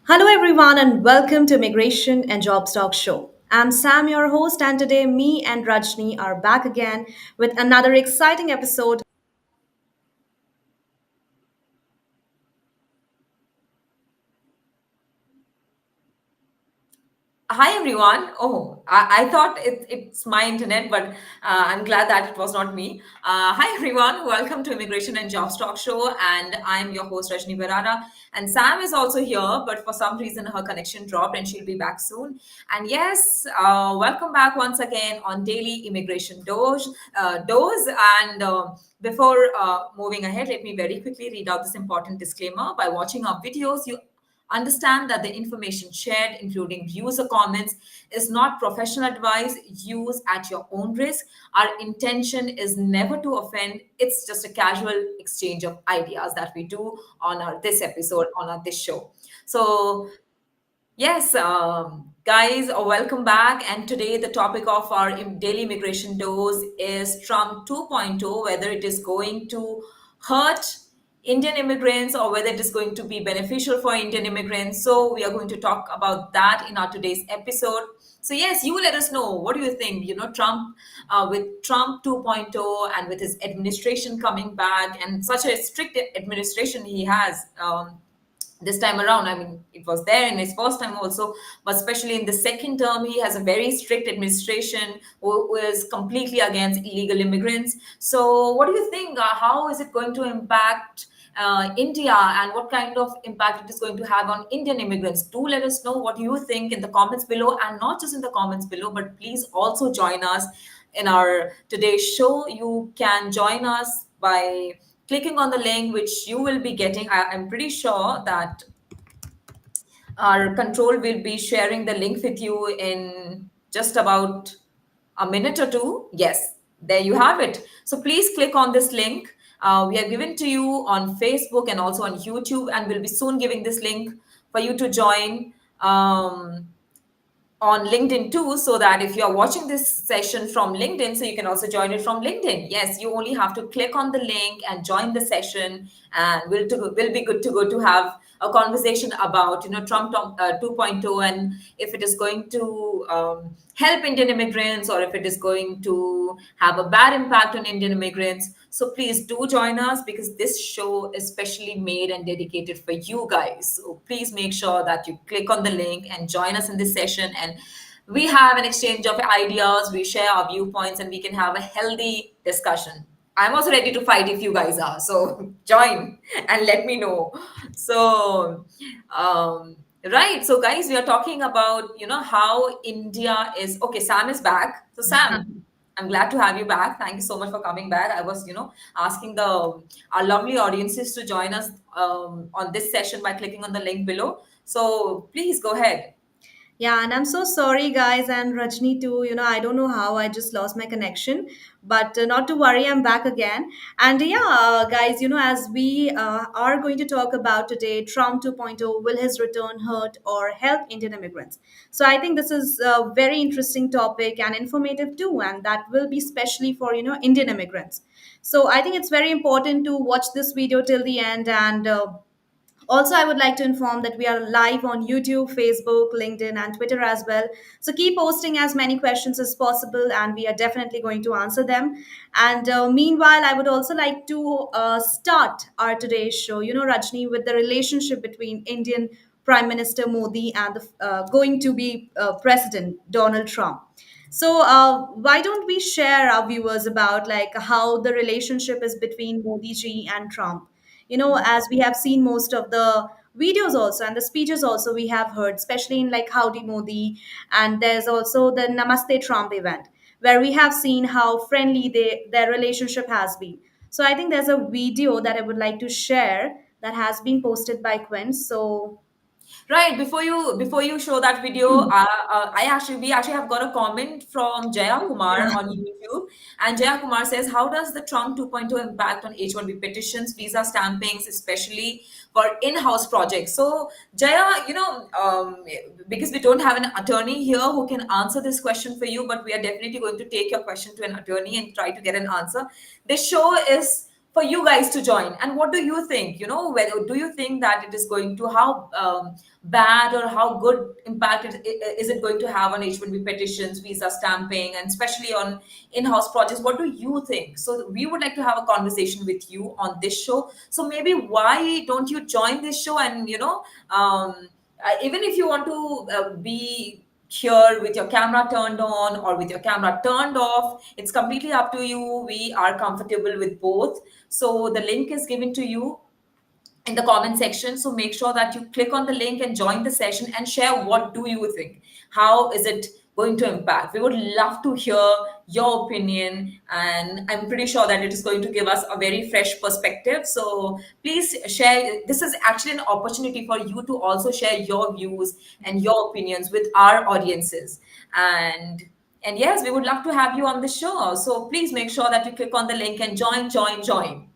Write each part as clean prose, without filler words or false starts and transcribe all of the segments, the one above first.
Hello, everyone, and welcome to Immigration and Jobs Talk Show. I'm Sam, your host, and today me and Rajni are back again with another exciting episode. Hi everyone. I thought it's my internet, but I'm glad that it was not me. Hi everyone. Welcome to Immigration and Jobs Talk Show, and I'm your host Rajni Barara. And Sam is also here, but for some reason her connection dropped, and she'll be back soon. And yes, welcome back once again on Daily Immigration Dose. And before moving ahead, let me very quickly read out this important disclaimer. By watching our videos, you understand that the information shared, including views or comments, is not professional advice. Use at your own risk. Our intention is never to offend. It's just a casual exchange of ideas that we do on our this episode, on our this show. So yes, guys, welcome back. And today, the topic of our daily immigration dose is Trump 2.0, whether it is going to hurt Indian immigrants or whether it is going to be beneficial for Indian immigrants. So, we are going to talk about that in our today's episode. So, yes, you let us know what do you think? Trump with Trump 2.0 and with his administration coming back and such a strict administration he has. This time around, I mean, it was there in his first time also, but especially in the second term, he has a very strict administration who is completely against illegal immigrants. So what do you think, how is it going to impact India, and what kind of impact it is going to have on Indian immigrants? Do let us know what you think in the comments below, and not just in the comments below, but please also join us in our today's show. You can join us by clicking on the link which you will be getting. I'm pretty sure that our control will be sharing the link with you in just about a minute or two. Yes, there you have it. So please click on this link. We are given to you on Facebook and also on YouTube, and we'll be soon giving this link for you to join. On LinkedIn too, so that if you are watching this session from LinkedIn, so you can also join it from LinkedIn. Yes, you only have to click on the link and join the session, and we'll be good to go to have a conversation about Trump 2.0, and if it is going to help Indian immigrants or if it is going to have a bad impact on Indian immigrants. So please do join us, because this show is specially made and dedicated for you guys. So please make sure that you click on the link and join us in this session. And we have an exchange of ideas, we share our viewpoints, and we can have a healthy discussion. I'm also ready to fight if you guys are. So join and let me know. So, right. So, guys, we are talking about, how India is. Okay, Sam is back. So, Sam, I'm glad to have you back. Thank you so much for coming back. I was, asking our lovely audiences to join us on this session by clicking on the link below. So please go ahead. Yeah, and I'm so sorry, guys, and Rajni too. I don't know how I just lost my connection, but not to worry, I'm back again. And yeah, guys, as we are going to talk about today, Trump 2.0, will his return hurt or help Indian immigrants? So I think this is a very interesting topic and informative too, and that will be especially for Indian immigrants. So I think it's very important to watch this video till the end and. Also, I would like to inform that we are live on YouTube, Facebook, LinkedIn, and Twitter as well. So keep posting as many questions as possible, and we are definitely going to answer them. And meanwhile, I would also like to start our today's show, Rajni, with the relationship between Indian Prime Minister Modi and the going to be President Donald Trump. So why don't we share our viewers about like how the relationship is between Modi ji and Trump? As we have seen most of the videos also and the speeches also we have heard, especially in like Howdy Modi, and there's also the Namaste Trump event where we have seen how friendly their relationship has been. So I think there's a video that I would like to share that has been posted by Quinn. So Right, before you show that video, we actually have got a comment from Jaya Kumar on YouTube, and Jaya Kumar says, "How does the Trump 2.0 impact on H1B petitions, visa stampings, especially for in-house projects?" So Jaya, because we don't have an attorney here who can answer this question for you, but we are definitely going to take your question to an attorney and try to get an answer. This show is for you guys to join. And what do you think? Whether do you think that it is going to how bad or how good impact is it going to have on H1B petitions, visa stamping, and especially on in-house projects? What do you think? So we would like to have a conversation with you on this show. So maybe why don't you join this show? And even if you want to be here with your camera turned on or with your camera turned off, it's completely up to you. We are comfortable with both. So the link is given to you in the comment section. So make sure that you click on the link and join the session and share what do you think. How is it going to impact? We would love to hear your opinion, and I'm pretty sure that it is going to give us a very fresh perspective. So please share. This is actually an opportunity for you to also share your views and your opinions with our audiences. And yes, we would love to have you on the show. So please make sure that you click on the link and join.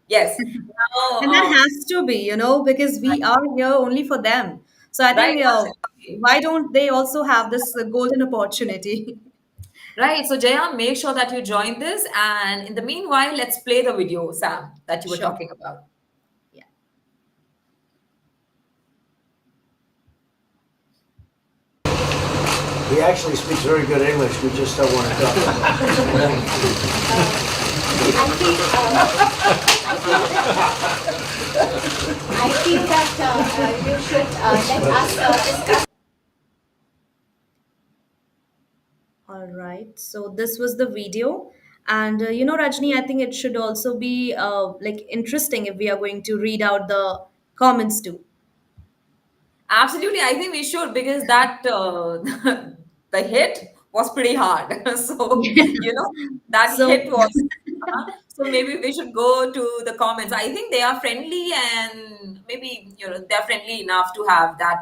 Yes. Now, And that has to be, because we are here only for them. So I right, think, absolutely. why don't they also have this golden opportunity? Right. So, Jaya, make sure that you join this. And in the meanwhile, let's play the video, Sam, that you were Sure. talking about. Yeah. He actually speaks very good English. We just don't want to talk about it. I think I feel that you should let us discuss. All right. So this was the video. And, Rajni, I think it should also be like interesting if we are going to read out the comments too. Absolutely. I think we should because that the hit was pretty hard. So, Yeah. that So, hit was. So maybe we should go to the comments. I think they are friendly and maybe, they're friendly enough to have that.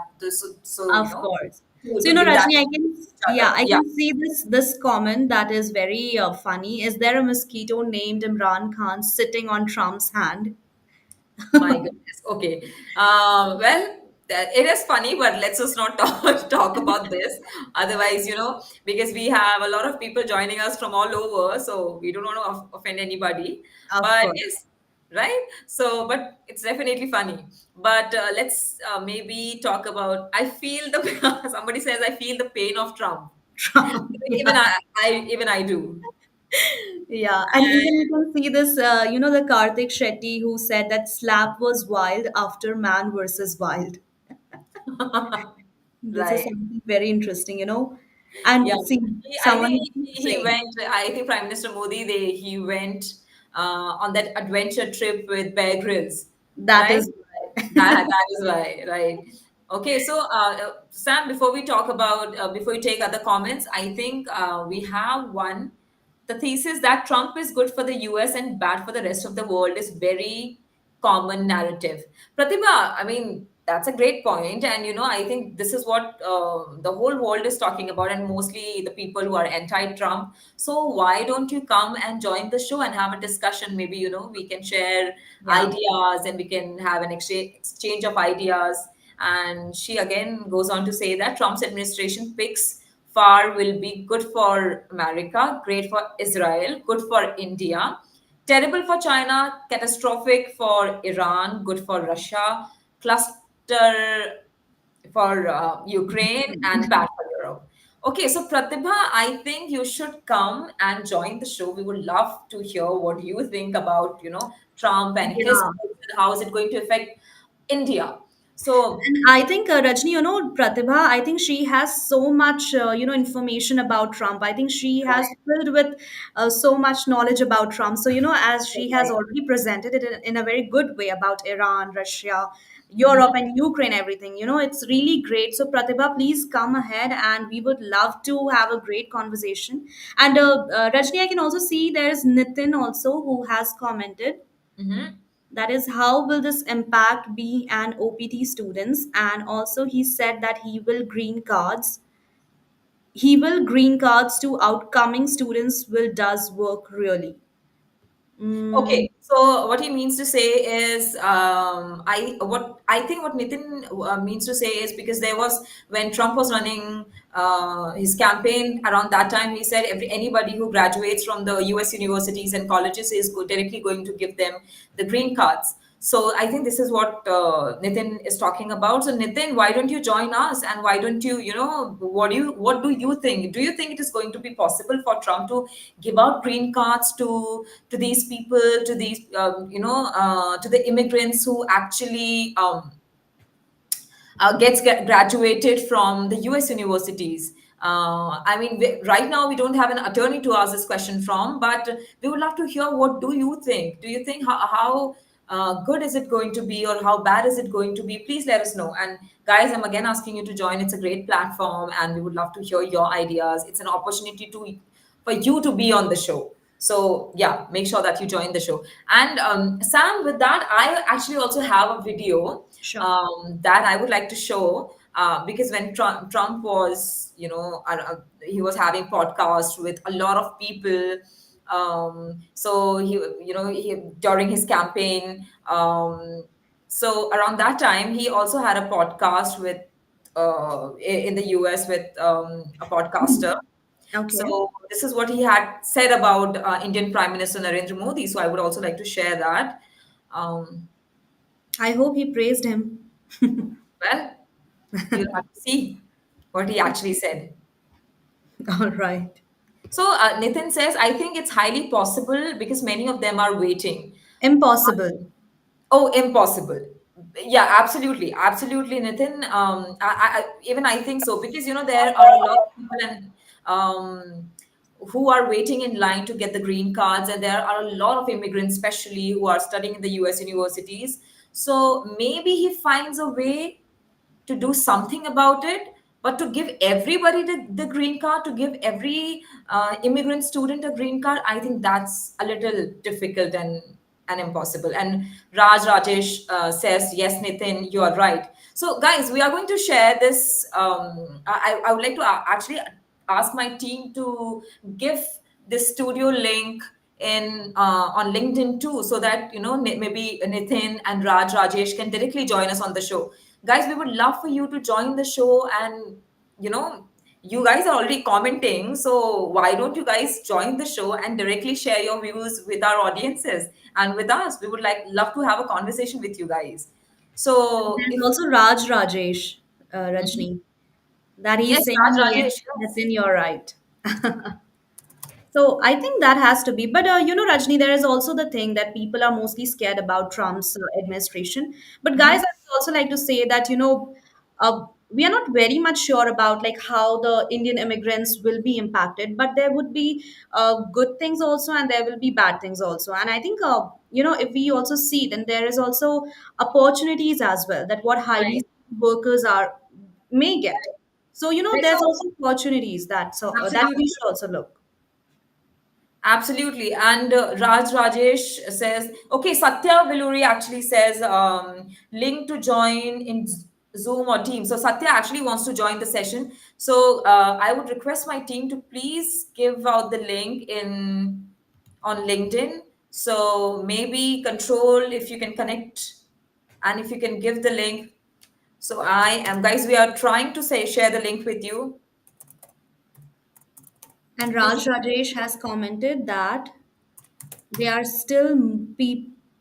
So, of course. So, to give that Rajni, each yeah, other. I Yeah. can see this comment that is very funny. Is there a mosquito named Imran Khan sitting on Trump's hand? My goodness. Okay. Well, it is funny, but let's just not talk about this. Otherwise, because we have a lot of people joining us from all over, so we don't want to offend anybody. Of But course. yes, right? So, but it's definitely funny. But let's maybe talk about. I feel the somebody says I feel the pain of Trump. Trump. Even Yeah. I do. Yeah. And even you can see this, the Karthik Shetty who said that slap was wild after man versus wild. This is Right. something very interesting. Yeah, And see, I think someone he, keeps he saying went. I think Prime Minister Modi, he went on that adventure trip with Bear Grylls, that right? is That is why, right? Okay, so Sam, before we talk about before we take other comments, I think we have one. The thesis that Trump is good for the US and bad for the rest of the world is very common narrative. Pratibha, I mean, that's a great point, and I think this is what the whole world is talking about, and mostly the people who are anti-Trump. So why don't you come and join the show and have a discussion? Maybe we can share yeah. ideas and we can have an exchange of ideas. And she again goes on to say that Trump's administration picks far will be good for America, great for Israel, good for India, terrible for China, catastrophic for Iran, good for Russia, cluster for Ukraine, and bad for Europe. Okay, so Pratibha, I think you should come and join the show. We would love to hear what you think about, Trump and his Yeah. moves and how is it going to affect India. So, And I think Rajni, Pratibha, I think she has so much, information about Trump. I think she has right, filled with so much knowledge about Trump. So, as she has right. already presented it in a very good way about Iran, Russia, Europe, Mhm. and Ukraine, everything, it's really great. So, Pratibha, please come ahead and we would love to have a great conversation. And Rajni, I can also see there's Nitin also who has commented. Mhm. That is, how will this impact B and OPT students? And also, he said that he will green cards to outcoming students will does work really. Mm, Okay, so what he means to say is, I think what Nitin means to say is, because there was, when Trump was running his campaign around that time, he said anybody who graduates from the U.S. universities and colleges is directly going to give them the green cards. So I think this is what Nitin is talking about. So Nitin, why don't you join us, and why don't you, what do you think? Do you think it is going to be possible for Trump to give out green cards to these people, to these to the immigrants who actually graduated from the US universities? I mean, right now we don't have an attorney to ask this question from, but we would love to hear, what do you think? Do you think how good is it going to be, or how bad is it going to be? Please let us know. And guys, I'm again asking you to join. It's a great platform, and we would love to hear your ideas. It's an opportunity to for you to be on the show. So yeah, make sure that you join the show. And Sam, with that, I actually also have a video sure. that I would like to show, because when Trump was, he was having podcasts with a lot of people. So during his campaign, so around that time, he also had a podcast with in the US with a podcaster. Okay. So this is what he had said about Indian Prime Minister Narendra Modi. So I would also like to share that. Um, I hope he praised him. well, you'll have to see what he actually said. All right. So Nitin says, I think it's highly possible because many of them are waiting. Impossible. Oh, impossible. Yeah, absolutely. Absolutely, Nitin. Even I think so, because, there are a lot of people who are waiting in line to get the green cards, and there are a lot of immigrants, especially who are studying in the US universities. So maybe he finds a way to do something about it, but to give everybody the green card, to give every immigrant student a green card, I think that's a little difficult and impossible. And Rajesh says, yes, Nitin, you are right. So guys, we are going to share this. I would like to actually ask my team to give this studio link in on LinkedIn too, so that maybe Nitin and Rajesh can directly join us on the show. Guys, we would love for you to join the show, and you know you guys are already commenting, so why don't you guys join the show and directly share your views with our audiences and with us? We would love to have a conversation with you guys. So There's if also Rajesh, Mhm. Rajni, that Yes, he's saying, yes, Rajesh, yes. Nitin, you're right. So I think that has to be. But Rajni, there is also the thing that people are mostly scared about Trump's administration. But guys, Mhm. I would also like to say that we are not very much sure about like how the Indian immigrants will be impacted. But there would be good things also, and there will be bad things also. And I think if we also see, then there is also opportunities as well that what highly Right, skilled workers are may get. right. So Right. there's So also opportunities that we absolutely. should also look. Absolutely. And Rajesh says, okay, Satya Villuri actually says, link to join in Zoom or Teams. So Satya actually wants to join the session. So I would request my team to please give out the link in on LinkedIn. So maybe control if you can connect, and if you can give the link. So I am, guys, we are trying to say share the link with you. And Please. Rajesh has commented that there are still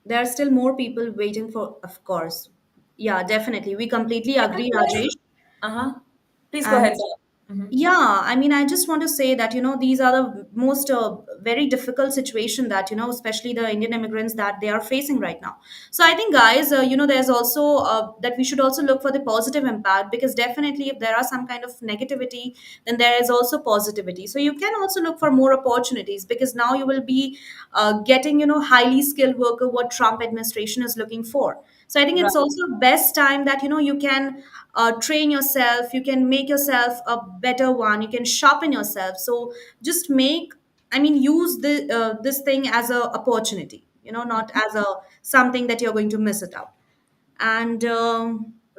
there are still more people waiting for, of course. Yeah, definitely. We completely agree, Rajesh. Uh-huh. Please go And ahead. Mhm. yeah, I mean, I just want to say that, these are the most very difficult situation that, especially the Indian immigrants that they are facing right now. So I think, guys, there's also that we should also look for the positive impact, because definitely if there are some kind of negativity, then there is also positivity. So you can also look for more opportunities, because now you will be getting, highly skilled worker, what Trump administration is looking for. So I think Right. it's also best time that, you can train yourself, you can make yourself a better one, you can sharpen yourself. So just make, I mean, use this thing as a opportunity, not as a something that you're going to miss it out. And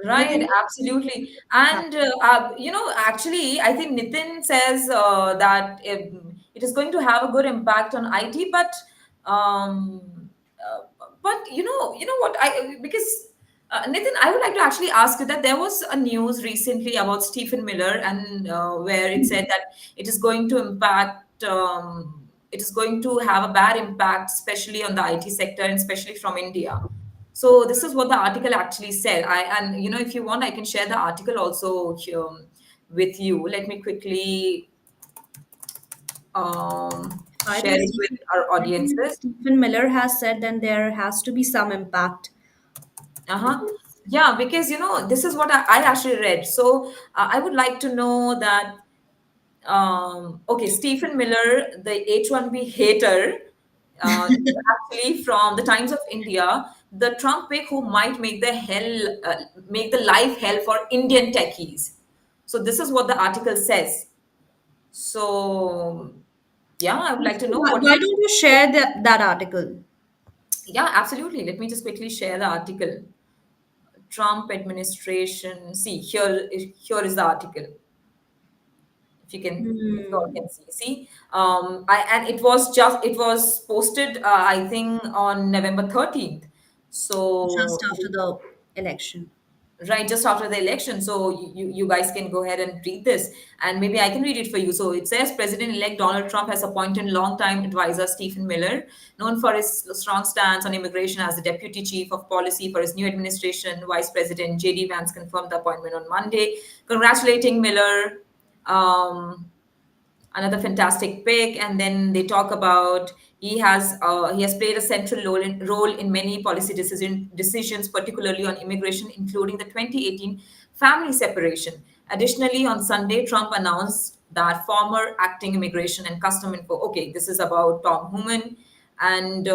Right, Nitin, absolutely. yeah. And, actually, I think Nitin says that it is going to have a good impact on IT, but But you know what? I because Nathan, I would like to actually ask you that there was a news recently about Stephen Miller, and where it said that it is going to impact. It is going to have a bad impact, especially on the IT sector, and especially from India. So this is what the article actually said. And if you want, I can share the article also here with you. Let me quickly I share think it with Stephen, our I think audiences. Stephen Miller has said then there has to be some impact. Uh-huh. Yeah, because this is what I actually read. So I would like to know that okay, Stephen Miller, the H1B hater, is actually from the Times of India, the Trump pick who might make the life hell for Indian techies. So this is what the article says. So yeah, I would like to know what Why don't you share that article? yeah, absolutely. Let me just quickly share the article. Trump administration. See, here is the article. If you all Hmm. can see. I and it was posted. I think on November 13th. Just So after the election. right just after the election, so you guys can go ahead and read this, and maybe I can read it for you. So it says President-elect Donald Trump has appointed longtime advisor Stephen Miller, known for his strong stance on immigration, as the deputy chief of policy for his new administration. Vice President JD Vance confirmed the appointment on Monday, congratulating Miller. um, Another fantastic pick. And then they talk about he has played a central role in many policy decisions, particularly on immigration, including the 2018 family separation. Additionally, on Sunday, Trump announced that former acting immigration and custom info, okay, this is about Tom Hooman. And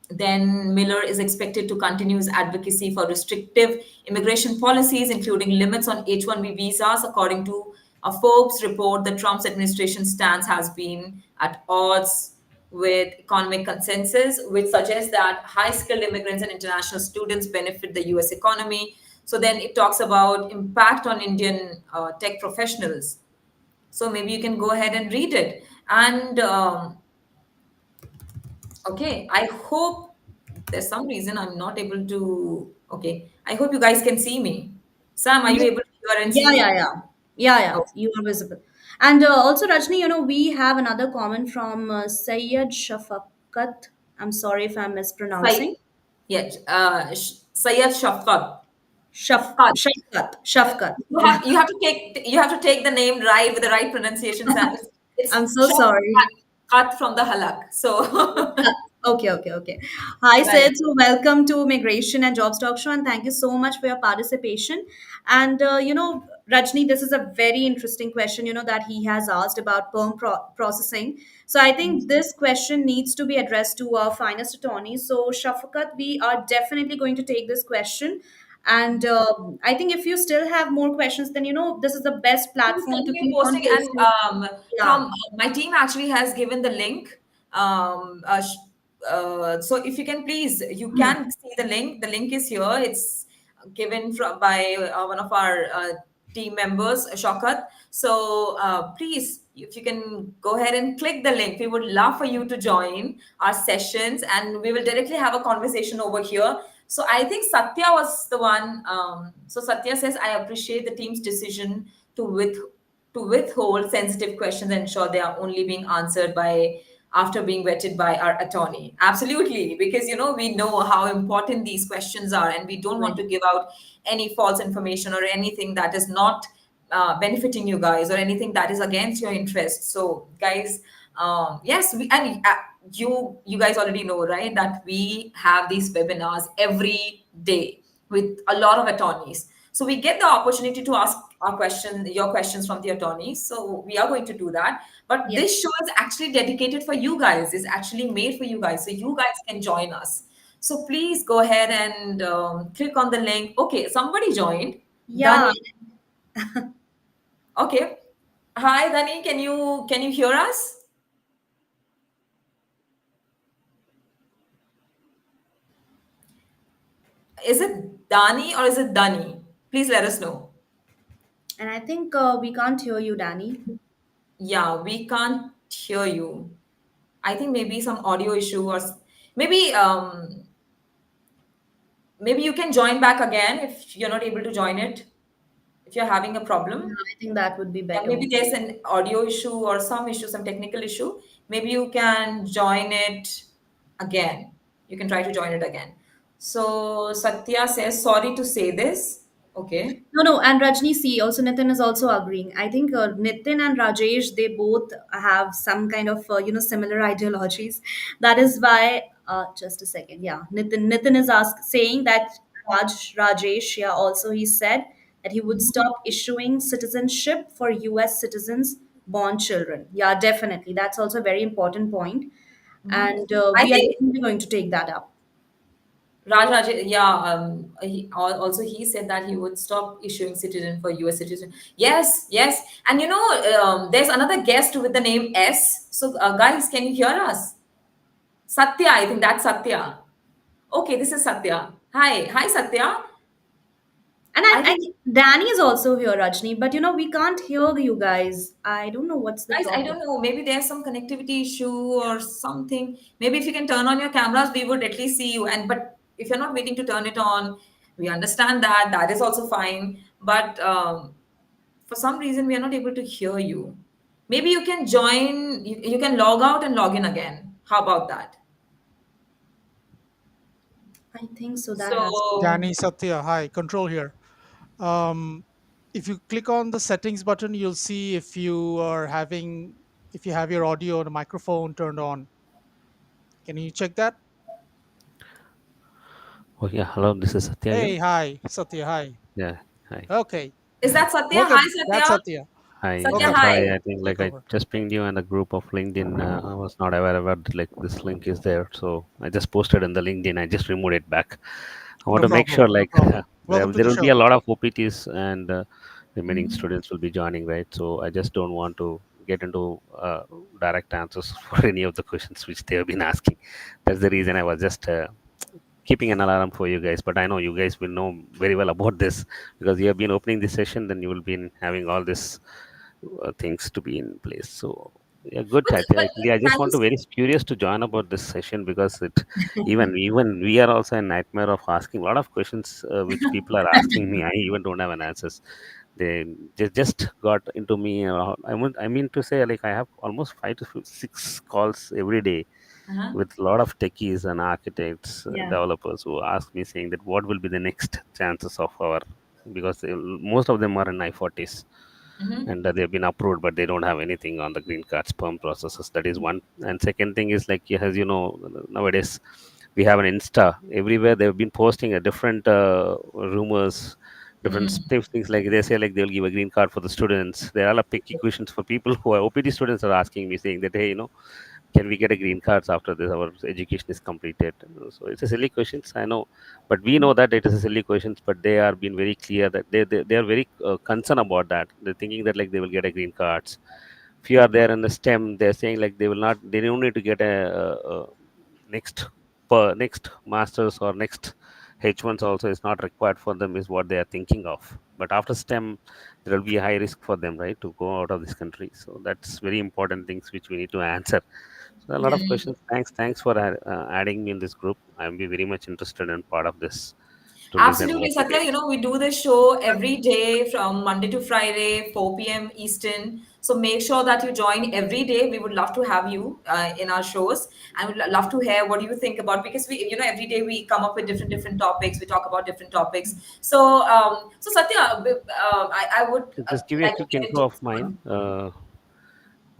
then Miller is expected to continue his advocacy for restrictive immigration policies, including limits on H1B visas. According to a Forbes report, the Trump's administration stance has been at odds with economic consensus, which suggests that high skilled immigrants and international students benefit the US economy. So then it talks about impact on Indian tech professionals. So maybe you can go ahead and read it. And okay, I hope there's some reason I'm not able to. Okay, I hope you guys can see me. Sam, are you Yes. able to hear and see Yeah, me? yeah, yeah. Yeah, yeah. Oh, You are visible. And also, Rajni, we have another comment from Sayyid Shafakat. I'm sorry if I'm Sai, mispronouncing. yeah, Sayyid Shafqat. Shafkat. Shafkat. You have to take the name right with the right pronunciation. Sam. It's I'm so Shafqat, sorry. cut from the halak. So Okay, okay, okay. Hi, right. Sid. So, welcome to Migration and Jobs Talk Show, and thank you so much for your participation. And Rajni, this is a very interesting question. That he has asked about processing. So, I think this question needs to be addressed to our finest attorneys. So, Shafakat, we are definitely going to take this question. And I think if you still have more questions, then this is the best Please platform to continue keep on posting. And posting. Yeah. from my team actually has given the link. So if you can please, you can see the link. The link is here. It's given by one of our team members, Shokat. So please, if you can go ahead and click the link, we would love for you to join our sessions, and we will directly have a conversation over here. So I think Satya was the one. So Satya says, I appreciate the team's decision to with to withhold sensitive questions and ensure they are only being answered by after being vetted by our attorney. Absolutely, because we know how important these questions are, and we don't want to Very. give out any false information or anything that is not benefiting you guys, or anything that is against your interest. So guys, yes, you guys already know, right, that we have these webinars every day with a lot of attorneys, so we get the opportunity to ask your questions from the attorneys. So we are going to do that. But Yes. this show is actually dedicated for you guys, is actually made for you guys, so you guys can join us. So please go ahead and click on the link. Okay, somebody joined. Yeah. Dani. Okay. Hi, Dani. Can you hear us? Is it Dani or is it Dani? Please let us know. And I think we can't hear you, Danny. Yeah, we can't hear you. I think maybe some audio issue or maybe maybe you can join back again if you're not able to join it. If you're having a Yeah, problem, I think that would be yeah, better. maybe there's an audio issue or some issue, some technical issue. Maybe you can join it again. You can try to join it again. So Satya says, sorry to say this. Okay. No, no, and Rajni, see, also Nitin is also agreeing. I think Nitin and Rajesh, they both have some kind of similar ideologies. That is why, just a second, yeah, Nitin is saying that Rajesh, yeah, also he said that he would stop issuing citizenship for U.S. citizens born children. Yeah, definitely, that's also a very important point, Mhm. and I we are think definitely going to take that up. Raj, yeah, also he said that he would stop issuing citizen for US citizen. Yes, yes. And there's another guest with the name S. So, guys, can you hear us? Satya, I think that's Satya. Okay, this is Satya. Hi, hi, Satya. And I I think, Danny is also here, Rajni, but we can't hear you guys. I don't know what's the guys, I problem. don't know. Maybe there's some connectivity issue or something. Maybe if you can turn on your cameras, we would at least see you. And but if you're not waiting to turn it on, we understand that. That is also fine. But for some reason we are not able to hear you. Maybe you can join, you can log out and log in again. How about that? I think so. That has to be. So Danny Satya, hi, control here. Um, if you click on the settings button, you'll see if you have your audio and microphone turned on. Can you check that? Oh yeah, hello. This is Satya here. Hey, hi, Satya, hi. Yeah, hi. Okay, is that Satya? Hi welcome. That's Satya. Satya. Hi. Satya, Okay, Sorry, hi. I think like take I over. just pinged you in a group of LinkedIn. I was not aware about like this link is there, so I just posted in the LinkedIn. I just removed it back. I want No to make problem. sure No like problem. there, Welcome to there the will be a show. lot of OPTs and remaining Mhm. students will be joining, right? So I just don't want to get into direct answers for any of the questions which they have been asking. That's the reason I was just keeping an alarm for you guys, but I know you guys will know very well about this because you have been opening this session, then you will be having all this things to be in place. So yeah, good. Actually, I just want to Thanks. very curious to join about this session because it even we are also a nightmare of asking a lot of questions which people are asking me. I even don't have an answers. They just got into me. I mean to say like I have almost 5 to 6 calls every day Uh-huh. with a lot of techies and architects, Yeah. developers who ask me saying that what will be the next chances of our because most of them are in I-40s Hmm. and they've been approved, but they don't have anything on the green card sperm processes. That is one. And second thing is like as you know nowadays we have an Insta everywhere. They've been posting a different rumors. Different things like they say like they'll give a green card for the students. There are a lot of picky questions for people who are OPT students are asking me saying that hey can we get a green cards after this our education is completed. So it's a silly questions I know, but we know that it is a silly questions, but they are being very clear that they are very concerned about that. They're thinking that like they will get a green cards. Few are there in the stem, they're saying like they will not, they don't need to get a next next masters or next H1s also is not required for them is what they are thinking of. But after STEM, there will be a high risk for them, right, to go out of this country. So that's very important things which we need to answer. So a lot of questions. Thanks for adding me in this group. I'm be very much interested in part of this to listen more Absolutely, Satya. details. We do this show every day from Monday to Friday, 4 p.m. Eastern. So make sure that you join every day. We would love to have you in our shows, and would love to hear what do you think about because every day we come up with different topics. We talk about different topics. So Satya, I would Just give you a like to quick get into intro of this mine. one.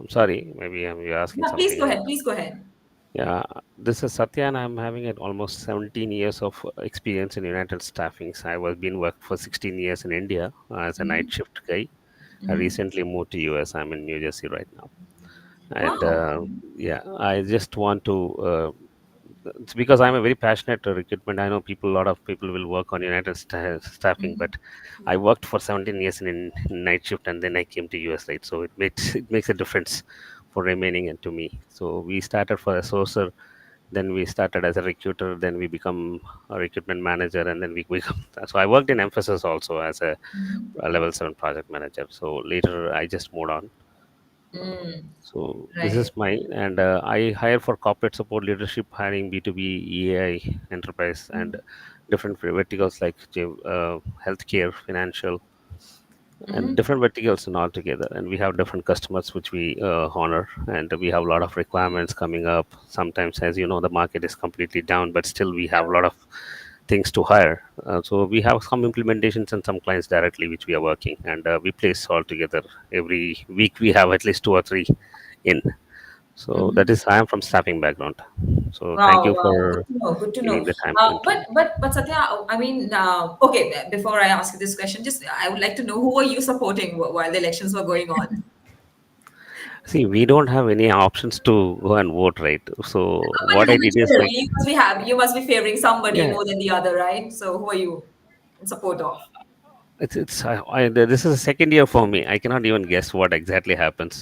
I'm sorry, maybe you're asking Yeah, please something go else. ahead. Please go ahead. Yeah, this is Satya, and I'm having almost 17 years of experience in United Staffings. I was been worked for 16 years in India as a night shift guy. I recently moved to US. I'm in New Jersey right now, and Wow. yeah, I just want to. It's because I'm a very passionate recruitment. I know people, a lot of people will work on United Staffing, but I worked for 17 years in night shift, and then I came to US, right? So it makes a difference for remaining and to me. So we started for a sourcer, then we started as a recruiter, then we become a recruitment manager, and then we become. So I worked in Emphasis also as a level 7 project manager. So later I just moved on Mm, So this is right. mine, and I hire for corporate support, leadership, hiring, B2B, EAI, enterprise, and different verticals like healthcare, financial, and Mm-hmm. different verticals and all together. And we have different customers which we honor, and we have a lot of requirements coming up. Sometimes, as you know, the market is completely down, but still we have a lot of things to hire. So we have some implementations and some clients directly which we are working, and we place all together. Every week we have at least two or three in. So that Mm-hmm. is, I am from staffing background. So thank Wow, you wow, good for to know. Good to giving know. the time to interview. But Satya, I mean, okay. Before I ask you this question, just I would like to know who were you supporting while the elections were going on? See, we don't have any options to go and vote, right? So But what I did is like, generally, you must be favoring somebody yeah, more than the other, right? So who are you in support of? this is the second year for me. I cannot even guess what exactly happens.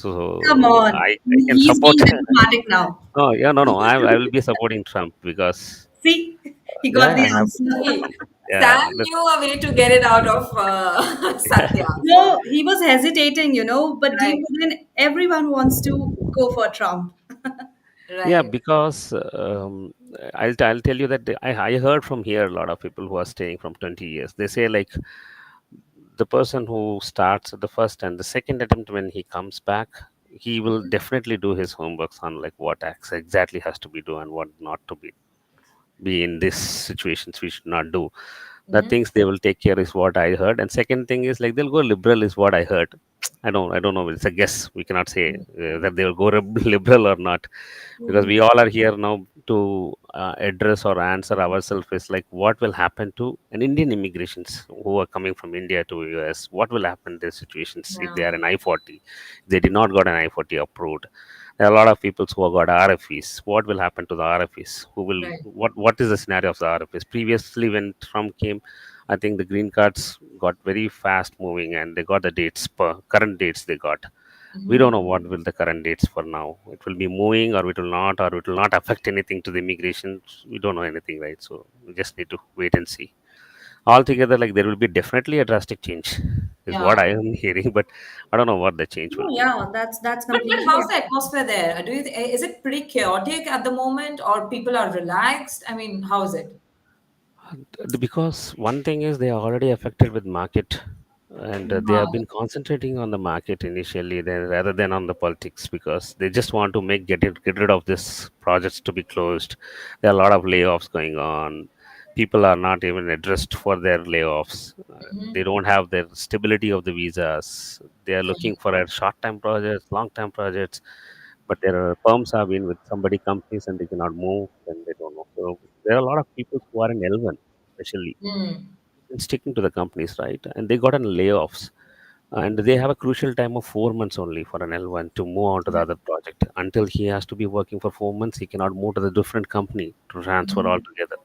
Come So on. I can He's support. being diplomatic now. Oh yeah, no, no. I will be supporting Trump because See, he got yeah, the I have. answer. See, Yeah, Sam knew a way to get it out of Satya. So, No, he was hesitating, but deep right, within, everyone wants to go for Trump. yeah, right. because I'll tell you that I heard from here a lot of people who are staying from 20 years. They say like the person who starts at the first and the second attempt, when he comes back, he will definitely do his homeworks on like what acts exactly has to be done and what not to be in these situations we should not do. The Mm-hmm. things they will take care is what I heard. And second thing is like they'll go liberal is what I heard. I don't know. It's a guess. We cannot say that they will go liberal or not, because we all are here now to address or answer ourselves is like what will happen to an Indian immigrations who are coming from India to US. What will happen in these situations if they Yeah, are an I-40? They did not got an I-40 approved. There are a lot of people who have got RFEs. What will happen to the RFEs? Who will right. what is the scenario of the RFEs? Previously, when Trump came, I think the green cards got very fast moving, and they got the dates per current dates they got. We Mm-hmm. don't know what will the current dates for now. It will be moving, or it will not, or it will not affect anything to the immigration. We don't know anything, right? So we just need to wait and see. Altogether, like there will be definitely a drastic change, is what Yeah. I am hearing, but I don't know what the change will Oh, be. yeah, that's But completely how's the accurate. atmosphere there? Is it pretty chaotic at the moment, or people are relaxed? I mean, how is it? Because one thing is they are already affected with market, and they have been concentrating on the market initially then rather than on the politics, because they just want to get rid of this projects to be closed. There are a lot of layoffs going on. People are not even addressed for their layoffs. They don't have their stability of the visas. They are looking for a short time projects, long time projects, but their firms have been with somebody companies and they cannot move, then they don't know. So there are a lot of people who are in L1 especially Mm, been sticking to the companies, right? And they got an layoffs, and they have a crucial time of 4 months only for an L1 to move on to the other project. Until he has to be working for 4 months, he cannot move to the different company to transfer altogether.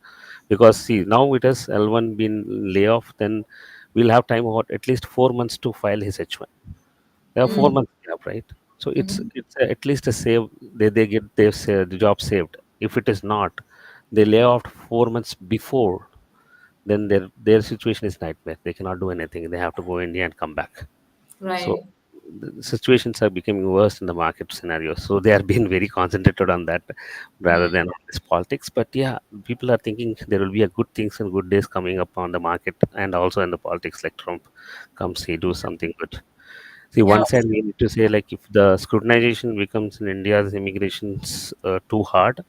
Because see, now it has L1 been layoff, then we'll have time about at least 4 months to file his H1. They have four mm, months gap, right? So mhm. at least a save. They get the job saved. If it is not, they lay off 4 months before, then their situation is nightmare. They cannot do anything. They have to go India and come back. So Right. the situations are becoming worse in the market scenario. So they are being very concentrated on that rather than on this politics. But yeah, people are thinking there will be a good things and good days coming up on the market and also in the politics. Like Trump comes, he do something good. See, Yeah. one side we need to say like if the scrutinization becomes in India's immigrations too hard,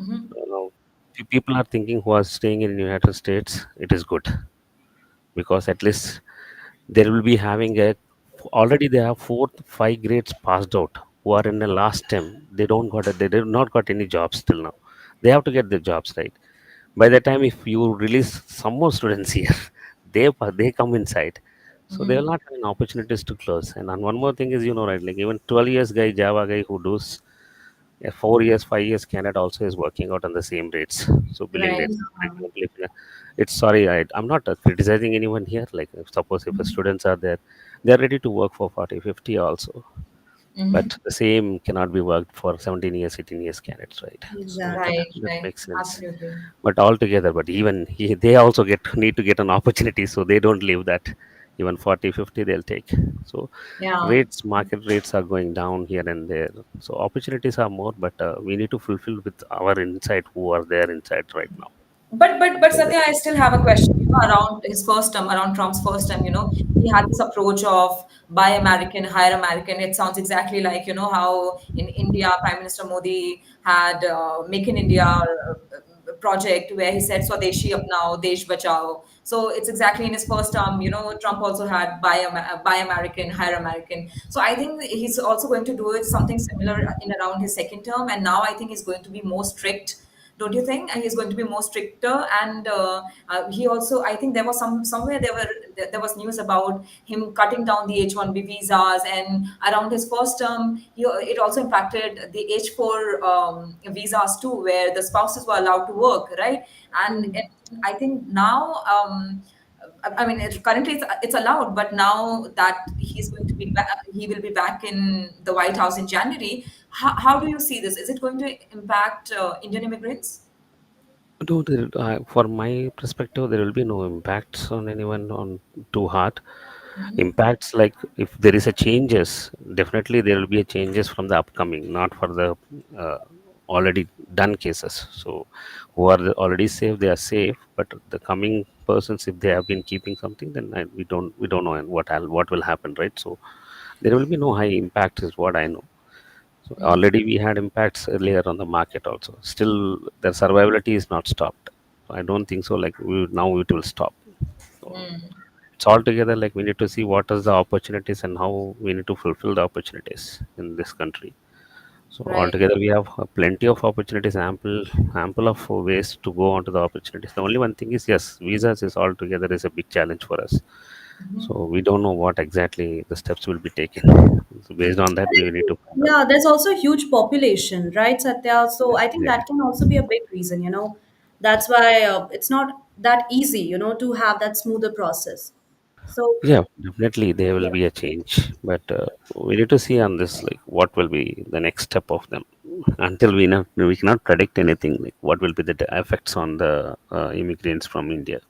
Mm-hmm. if people are thinking who are staying in United States, it is good, because at least there will be having a already they have fourth five grades passed out who are in the last term. They did not got any jobs till now. They have to get the jobs, right. By the time if you release some more students here, they come inside, so they will not have an opportunities to close. And one more thing is, right, like even 12 years guy, Java guy who does a 4 years, 5 years candidate also is working out on the same rates. So billing Right. rates. For example, if it's sorry, I'm not criticizing anyone here. Like suppose if the students are there, they're ready to work for 40, 50 also. Mm-hmm. But the same cannot be worked for 17 years, 18 years candidates, right? So that Exactly. Right. that Right. makes sense. Absolutely. But altogether, but even they also need to get an opportunity, so they don't leave that. even 40, 50 they'll take. So Yeah. rates, market rates are going down here and there. So opportunities are more, but we need to fulfill with our inside who are there inside right now. But So Satya, I still have a question, around his first term, around Trump's first term. He had this approach of buy American, hire American. It sounds exactly like, how in India, Prime Minister Modi had Make in India project where he said Swadeshi apnao, Desh bachao. So it's exactly in his first term, Trump also had buy American, hire American. So I think he's also going to do it something similar in around his second term. And now I think he's going to be more strict, don't you think? And he's going to be more stricter. And he also, I think there was somewhere there was news about him cutting down the H1B visas. And around his first term, it also impacted the H4 visas too, where the spouses were allowed to work, right? And I think now, I mean, currently it's allowed, but now that he will be back in the White House in January. How do you see this? Is it going to impact Indian immigrants? no, for my perspective, there will be no impacts on anyone on too hard. Impacts like if there is a changes, definitely there will be a changes from the upcoming, not for the uh, already done cases. So who are already safe, they are safe. But the coming persons, if they have been keeping something, then we don't know and what will happen, right? So there will be no high impact, is what I know. So already we had impacts earlier on the market also. Still, the survivability is not stopped. I don't think so. Like now it will stop. So it's all together. Like we need to see what is the opportunities and how we need to fulfill the opportunities in this country. So Right. altogether, we have plenty of opportunities, ample of ways to go onto the opportunities. The only one thing is, yes, visas is altogether is a big challenge for us. So we don't know what exactly the steps will be taken. So based on that, we need to find out. Yeah, there's also a huge population, right, Satya? So I think Yeah. that can also be a big reason. That's why it's not that easy to have that smoother process. So, Yeah, definitely there will be a change, but we need to see on this like what will be the next step of them. Until we cannot predict anything like what will be the effects on the immigrants from India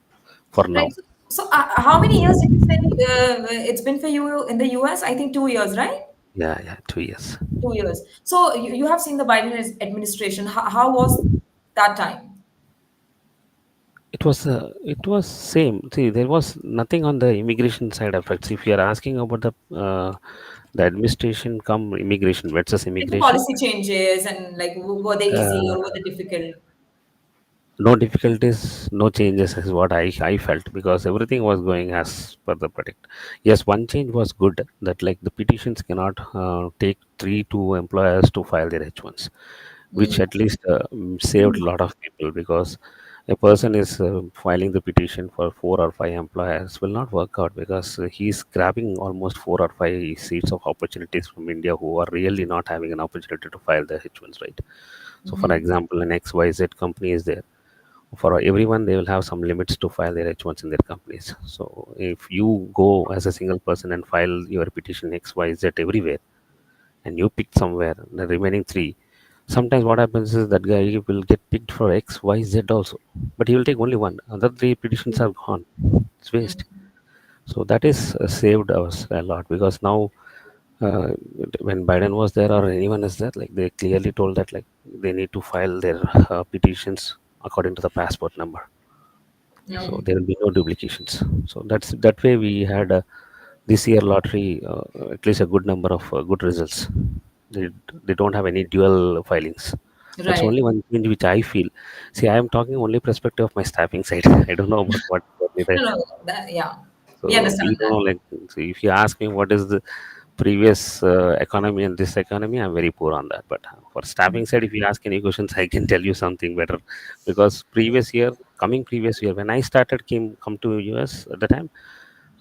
for Right. now. So, how many years did you say it's been for you in the US? I think 2 years, right? Yeah, yeah, 2 years. 2 years. So you have seen the Biden administration. How was that time? It was same. See, there was nothing on the immigration side effects. If you are asking about the administration come immigration versus Like the immigration, policy changes and like were they easy or were uh, they difficult? no difficulties, no changes is what I felt because everything was going as per the predict. Yes, one change was good that like the petitions cannot take 3 2 employers to file their H1s, which at least saved a lot of people because a person is filing the petition for 4 or 5 employers will not work out because he's grabbing almost 4 or 5 seats of opportunities from India who are really not having an opportunity to file their H1s, right? So, for example, an XYZ company is there. For everyone, they will have some limits to file their H1s in their companies. So, if you go as a single person and file your petition XYZ everywhere, and you pick somewhere the remaining three, sometimes what happens is that guy will get picked for XYZ also, but he will take only one. Other three petitions are gone. It's waste. So that is saved us a lot because now uh, when Biden was there or anyone is there, like they clearly told that like they need to file their petitions according to the passport number. So there will be no duplications. So that way we had this year lottery at least a good number of good results. They, they don't have any dual filings. That's Right. only one change which I feel. See, I am talking only perspective of my staffing side. I don't know about what No, the no, yeah. We so we understand don't that. know. Like, so if you ask me what is the previous economy and this economy, I'm very poor on that. But for staffing side, if you ask any questions, I can tell you something better. Because previous year, when I started come to US at the time,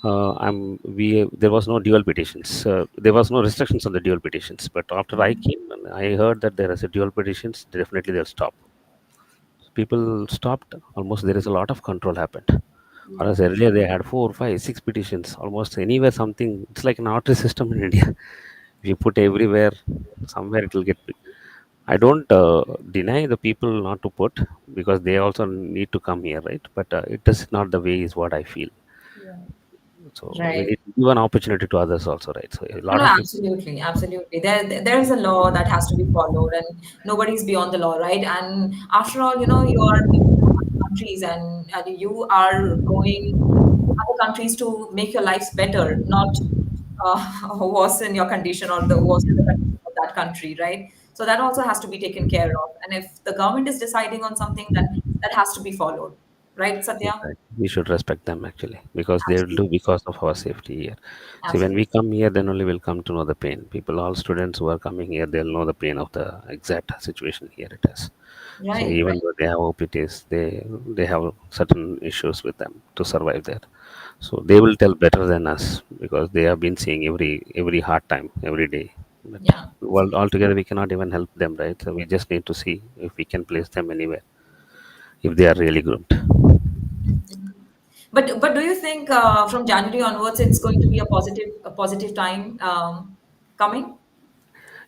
there was no dual petitions. There was no restrictions on the dual petitions. But after I came, and I heard that there is a dual petitions. Definitely they'll stop. People stopped. Almost there is a lot of control happened. Whereas earlier they had 4 5 6 petitions, almost anywhere something. It's like an lottery system in India. If you put everywhere, somewhere it will get big. I don't deny the people not to put because they also need to come here, right? But it is not the way is what I feel. So we Right. need to give an opportunity to others also, right? So a No, lot no, of people. absolutely, absolutely. There is a law that has to be followed, and nobody's beyond the law, right? And after all, you are living in other countries, and you are going to other countries to make your lives better, not worsen your condition or the worsen the condition of that country, right? So that also has to be taken care of. And if the government is deciding on something, then that has to be followed, right, Satya? Right. We should respect them actually because they will do Absolutely, because of our safety here. See, when absolutely. we come here, then only we'll come to know the pain. People, all students who are coming here, they'll know the pain of the exact situation here it is. So Right, even right. though they have OPTs, they have certain issues with them to survive there. So they will tell better than us because they have been seeing every hard time every day. But Yeah. well, altogether we cannot even help them, right? So we just need to see if we can place them anywhere if they are really groomed. But do you think from January onwards it's going to be a positive time coming?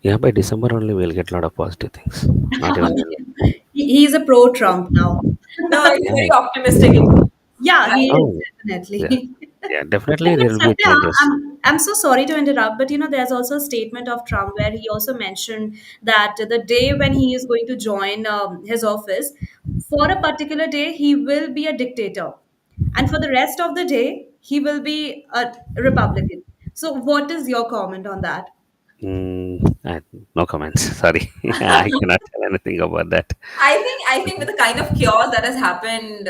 Yeah, by December only we'll get a lot of positive things. Not even January. He's a pro Trump now. No, he's very Yeah. optimistic, it seems, Yeah, he right? is Oh, yeah. definitely. Yeah, But definitely there will be Satya, changes. I'm so sorry to interrupt, but there's also a statement of Trump where he also mentioned that the day when he is going to join his office, for a particular day, he will be a dictator. And for the rest of the day, he will be a Republican. So, what is your comment on that? No comments. Sorry. I cannot tell anything about that. I think with the kind of chaos that has happened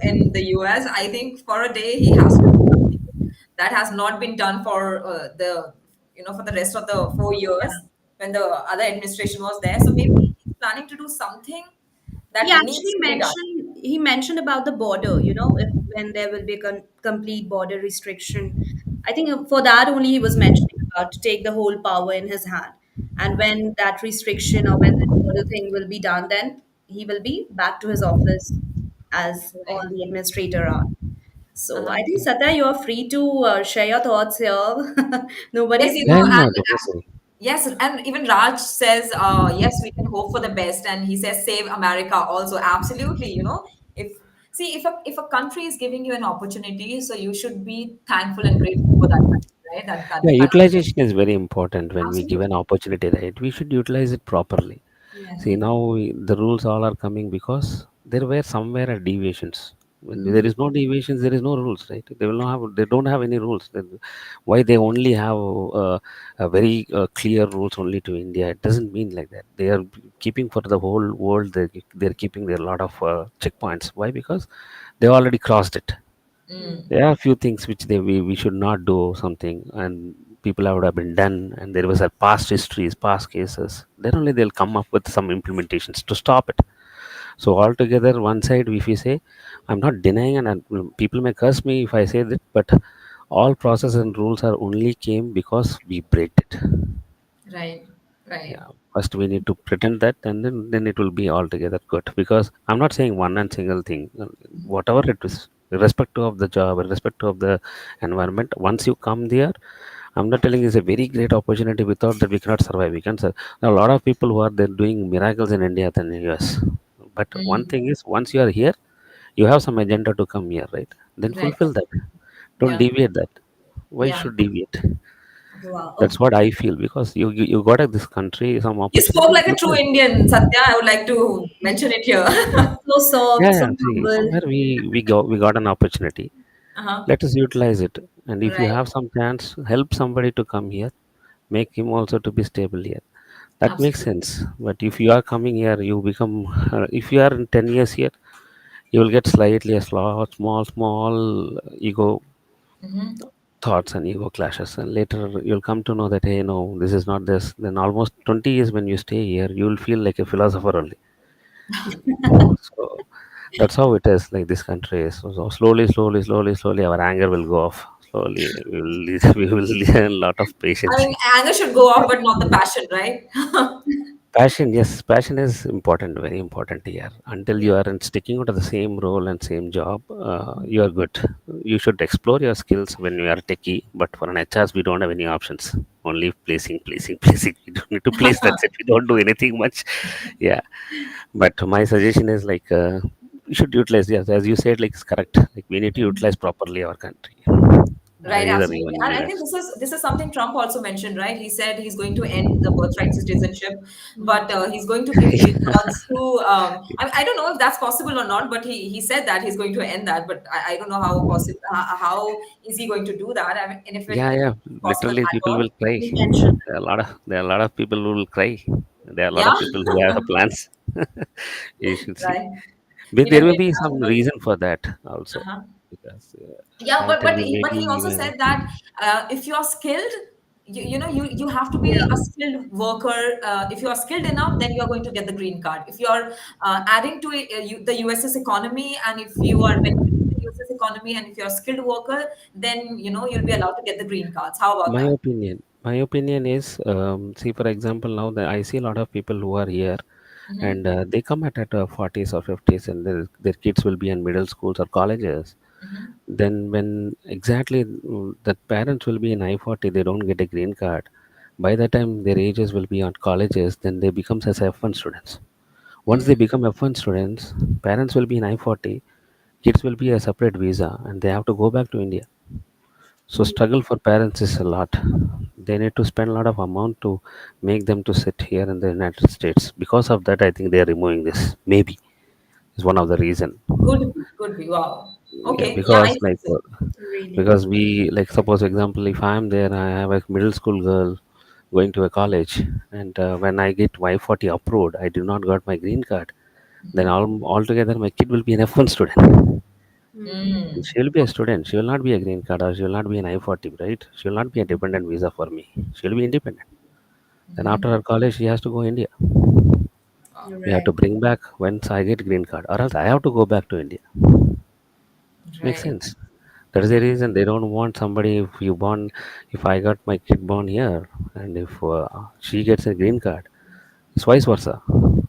in the US, I think for a day he has to do something that has not been done for for the rest of the 4 years when the other administration was there. So maybe he's planning to do something He that actually needs to be done. mentioned about the border, if when there will be a complete border restriction. I think for that only he was mentioning about to take the whole power in his hand. And when that restriction or when the border thing will be done, then he will be back to his office as all Right. the administrator are. So I Uh-huh. think Satya, you are free to share your thoughts here. Yes, Nobody's Yeah, yeah, and definitely. yes, and even Raj says, yes, we can hope for the best, and he says, save America also. Absolutely, if if a country is giving you an opportunity, so you should be thankful and grateful for that country, right? That Yeah, the country, utilization is very important when we give absolutely, an opportunity, right? We should utilize it properly. yeah. See, now the rules all are coming because there were somewhere are deviations. When there Mhm. is no deviations, there is no rules, right? They will not have. They don't have any rules. Why they only have a very clear rules only to India? It doesn't mean like that. They are keeping for the whole world. They're keeping their lot of checkpoints. Why? Because they already crossed it. Mm. There are a few things which we should not do something, and people have would have been done, and there was a past histories, past cases. Then only they'll come up with some implementations to stop it. So altogether, one side, if we say, I'm not denying, and people may curse me if I say that, but all process and rules are only came because we break it. Right, right. Yeah, first we need to pretend that, and then it will be altogether good. Because I'm not saying one and single thing. Whatever it is, irrespective of the job, irrespective of the environment, once you come there, I'm not telling it's a very great opportunity. Without that, we cannot survive. We can. There are a lot of people who are there doing miracles in India than in US. But one Mm. thing is, once you are here, you have some agenda to come here, right? Then Right. fulfill that. Don't Yeah, deviate that. Why yeah. should deviate? Wow. That's what I feel because you got at this country some You spoke opportunity. like a true Indian, Satya. I would like to mention it here. So Yeah, soft, so yeah. See, humble. somewhere we got an opportunity. Uh-huh. Let us utilize it. And if you Right. have some chance, help somebody to come here. Make him also to be stable here. That makes Absolutely. sense. But if you are coming here, you become. If you are in 10 years here, you will get slightly a small ego Hmm. thoughts and ego clashes. And later you'll come to know that hey, no, this is not this. Then almost 20 years when you stay here, you will feel like a philosopher only. So that's how it is. Like this country is. So slowly, our anger will go off. Slowly, we will learn a lot of I patience. mean, anger should go off, but not the passion, right? Passion, yes, passion is important, very important here. Until Yeah. you aren't sticking to the same role and same job, you are good. You should explore your skills when you are techie, but for an HRs, we don't have any options. Only placing. We don't need to place. That's it. We don't do anything much. Yeah, but my suggestion is like we should utilize. Yes, as you said, like it's correct. Like we need to utilize properly our country. Right, Either absolutely. even And I think US. this is something Trump also mentioned, right? He said he's going to end the birthright citizenship, but he's going to give green cards to. I don't know if that's possible or not, but he said that he's going to end that. But I don't know how possible. How is he going to do that? I mean, and if Yeah, yeah. it's possible Literally, at people all. will cry. We mentioned. There are a lot of people who will cry. There are a lot Yeah, of people who have plans. You should see. right. But there Even may with be some reason for that also, uh-huh. because Yeah, I'll tell but you but maybe he also even said that if you are skilled, you have to be Yeah. a skilled worker. If you are skilled enough, then you are going to get the green card. If you are adding to it, the USS economy, and if you are benefiting the USS economy, and if you are a skilled worker, then you'll be allowed to get the green cards. How about that? my opinion is, see, for example, now that I see a lot of people who are here, Hmm. and they come at 40s or 50s, and their kids will be in middle schools or colleges. Hmm. Then when exactly the parents will be in I-40, they don't get a green card. By the time their ages will be on colleges, then they become as F1 students. Once they become F1 students, parents will be in I-40, kids will be a separate visa, and they have to go back to India. So struggle for parents is a lot. They need to spend a lot of amount to make them to sit here in the United States. Because of that, I think they are removing this. Maybe is one of the reason. Could be, could be. Wow. Yeah, Okay. Yeah, I because think so. Really. because we, like, suppose example, if I'm there, I have a middle school girl going to a college, and when I get Y40 approved, I do not got my green card. Then altogether my kid will be an F1 student. And Mm. she will be a student. She will not be a green card, or she will not be an I-40, right? She will not be a dependent visa for me. She will be independent. Then after her college, she has to go India. Wow. You're We have to right. bring back once I get green card, or else I have to go back to India. Makes Right. sense. That is the reason they don't want somebody. If I got my kid born here, and if she gets a green card, it's vice versa.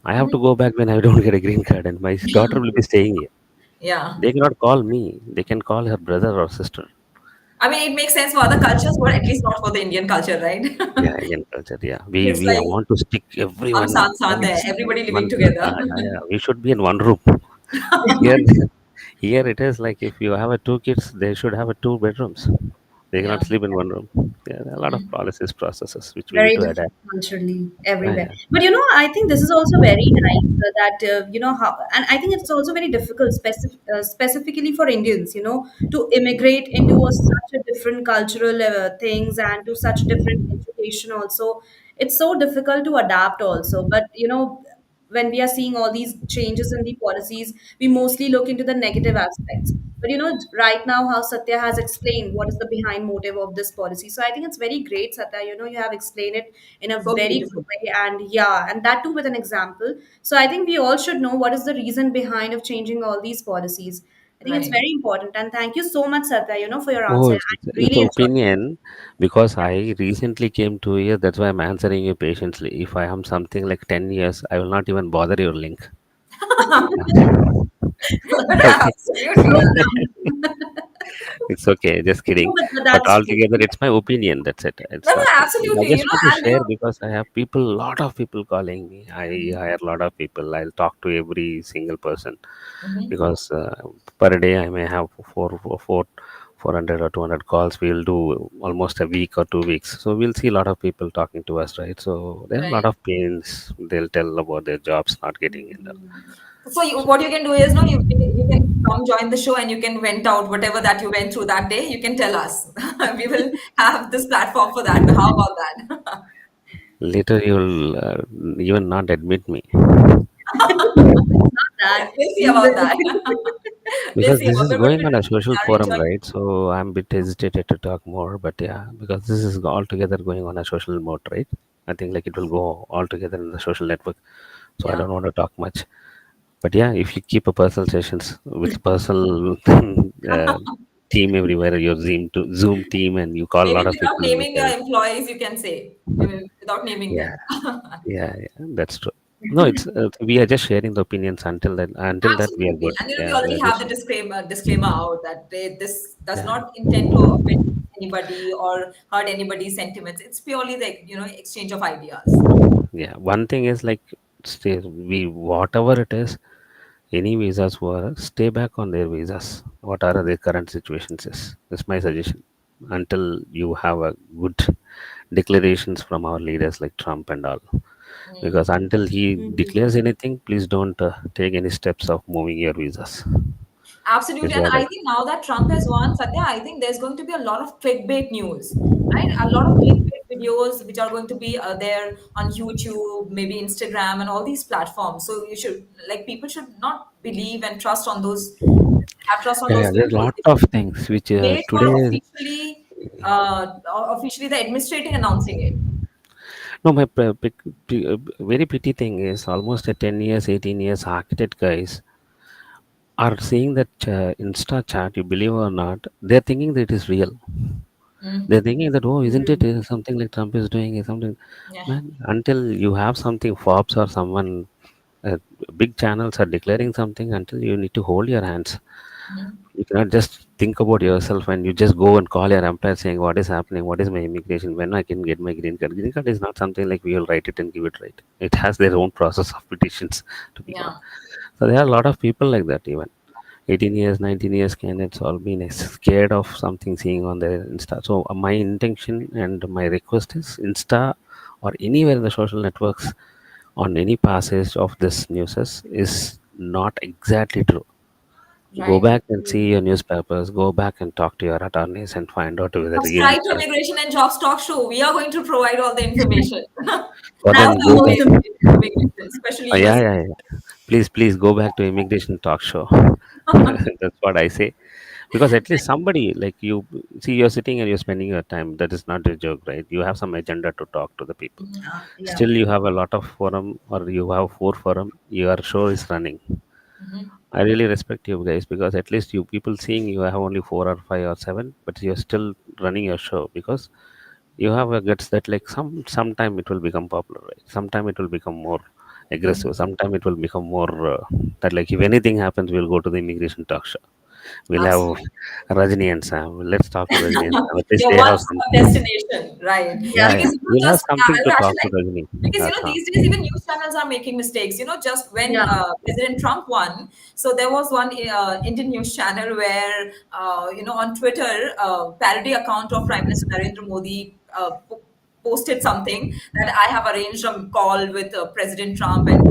I have to Mhm. go back when I don't get a green card, and my daughter will be staying here. Yeah. They cannot call me. They can call her brother or sister. I mean, it makes sense for other cultures, but at least not for the Indian culture, right? Yeah, Indian culture. Yeah, we It's we like want to stick hum everyone saath saath hai, once. everybody living One, together. yeah, we should be in one room. Here, here it is like if you have a two kids, they should have a two bedrooms. They Yeah. cannot sleep in one room. Yeah, there are a lot of Mhm. policies, processes which we need Very to different adapt. culturally Yeah, everywhere. yeah. But I think this is also very nice that how, and I think it's also very difficult, specifically for Indians, to immigrate into such a different cultural things and to such different education. Also, it's so difficult to adapt. Also, but when we are seeing all these changes in the policies, we mostly look into the negative aspects. But right now, how Satya has explained what is the behind motive of this policy. So I think it's very great, Satya. You have explained it in a So very good beautiful. way, and yeah, and that too with an example. So I think we all should know what is the reason behind of changing all these policies. I think it's Right. very important, and thank you so much, Satya. For your Oh, answer. I it's really enjoyed. opinion because I recently came to here. That's why I'm answering you patiently. If I am something like 10 years, I will not even bother your link. Okay. Absolutely. Slow down. It's okay, just No, kidding. but But that's true. altogether, it's my opinion. That's it. No, It's no, not. I absolutely. just want to And share because I have people, lot of people calling me. I hire a lot of people. I'll talk to every single person mhm. because per day I may have 400 or 200 calls. We'll do almost a week or 2 weeks. So we'll see a lot of people talking to us, right? So there are a lot Right. of pains. They'll tell about their jobs not getting in. So what you can do is, no, you can come join the show and you can vent out whatever that you went through that day. You can tell us. We will have this platform for that. How about that? Later, you'll even not admit me. It's not that. We'll see We about will. that. We'll Because see this about is that. But going on a social we are forum, enjoying. right? So I'm a bit hesitated to talk more, but yeah, because this is all together going on a social mode, right? I think like it will go all together in the social network. So I Yeah. don't want to talk much. But yeah, if you keep a personal sessions with personal team everywhere, your Zoom team, and you call a Maybe lot of without people in naming your here. employees, you can say. Maybe without naming them. Yeah, yeah, that's true. No, it's we are just sharing the opinions until that we are Absolutely. good. And Yeah, we we already are have just the disclaimer out that this does yeah. not intend to offend anybody or hurt anybody's sentiments. It's purely like, exchange of ideas. Yeah, one thing is like stay we whatever it is, any visas were stay back on their visas. What are their current situations is. That's my suggestion. until you have a good declarations from our leaders like Trump and all. Mm. Because until he Mhm. declares anything, please don't take any steps of moving your visas. Absolutely. Is And what I I. think now that Trump has won, Satya, I think there's going to be a lot of clickbait news, right? A lot of clickbait videos which are going to be there on YouTube, maybe Instagram, and all these platforms. So you should, like, people should not believe and trust on those, have trust on Yeah, those yeah, there's a videos. lot of things which Wait for today. officially the administrating announcing it. No, my very pretty thing is almost a 10 years, 18 years architect guys are seeing that Insta chat, you believe or not, they're thinking that it is real. Mm. They're thinking that, oh, isn't it Mhm. something like Trump is doing, is something. Yeah. Man, until you have something, Forbes or someone, uh, big channels are declaring something, until you need to hold your hands. Mhm. You cannot just think about yourself and you just go and call your employer saying, what is happening? What is my immigration? When I can get my green card? Green card is not something like we will write it and give it right. It has their own process of petitions to be gone. Yeah. So there are a lot of people like that even. 18 years, 19 years candidates all been scared of something seeing on their Insta. So my intention and my request is Insta or anywhere in the social networks on any passage of this news is not exactly true. Go Right. back and see your newspapers, go back and talk to your attorneys and find out whether really Subscribe to Immigration and Jobs Talk Show. We are going to provide all the information. for All That's them the the go most back. updates important. related to immigration, especially Yeah, USCIS. yeah, yeah. Please go back to immigration talk show. That's what I say. Because at least somebody like you see you're sitting and you're spending your time. That is not a joke, right? You have some agenda to talk to the people. Yeah. Still you have a lot of forum or you have four forum, your show is running. Mhm. I really respect you guys because at least you people seeing you have only four or five or seven, but you're still running your show because you have a guts that like sometime it will become popular, right? Sometime it will become more aggressive. Sometime it will become more that like if anything happens, we'll go to the immigration talk show. We'll have Absolutely. Rajni and Sam. Let's talk to Rajni and Sam. At least Your they have one-stop something. destination, right? Yeah. Yeah, yeah. Because We'll have just something I to would talk actually to like, Rajni because or Sam. these days even news channels are making mistakes. Just when Yeah. President Trump won, so there was one Indian news channel where on Twitter, parody account of Prime Minister Narendra Modi posted something that I have arranged a call with President Trump, and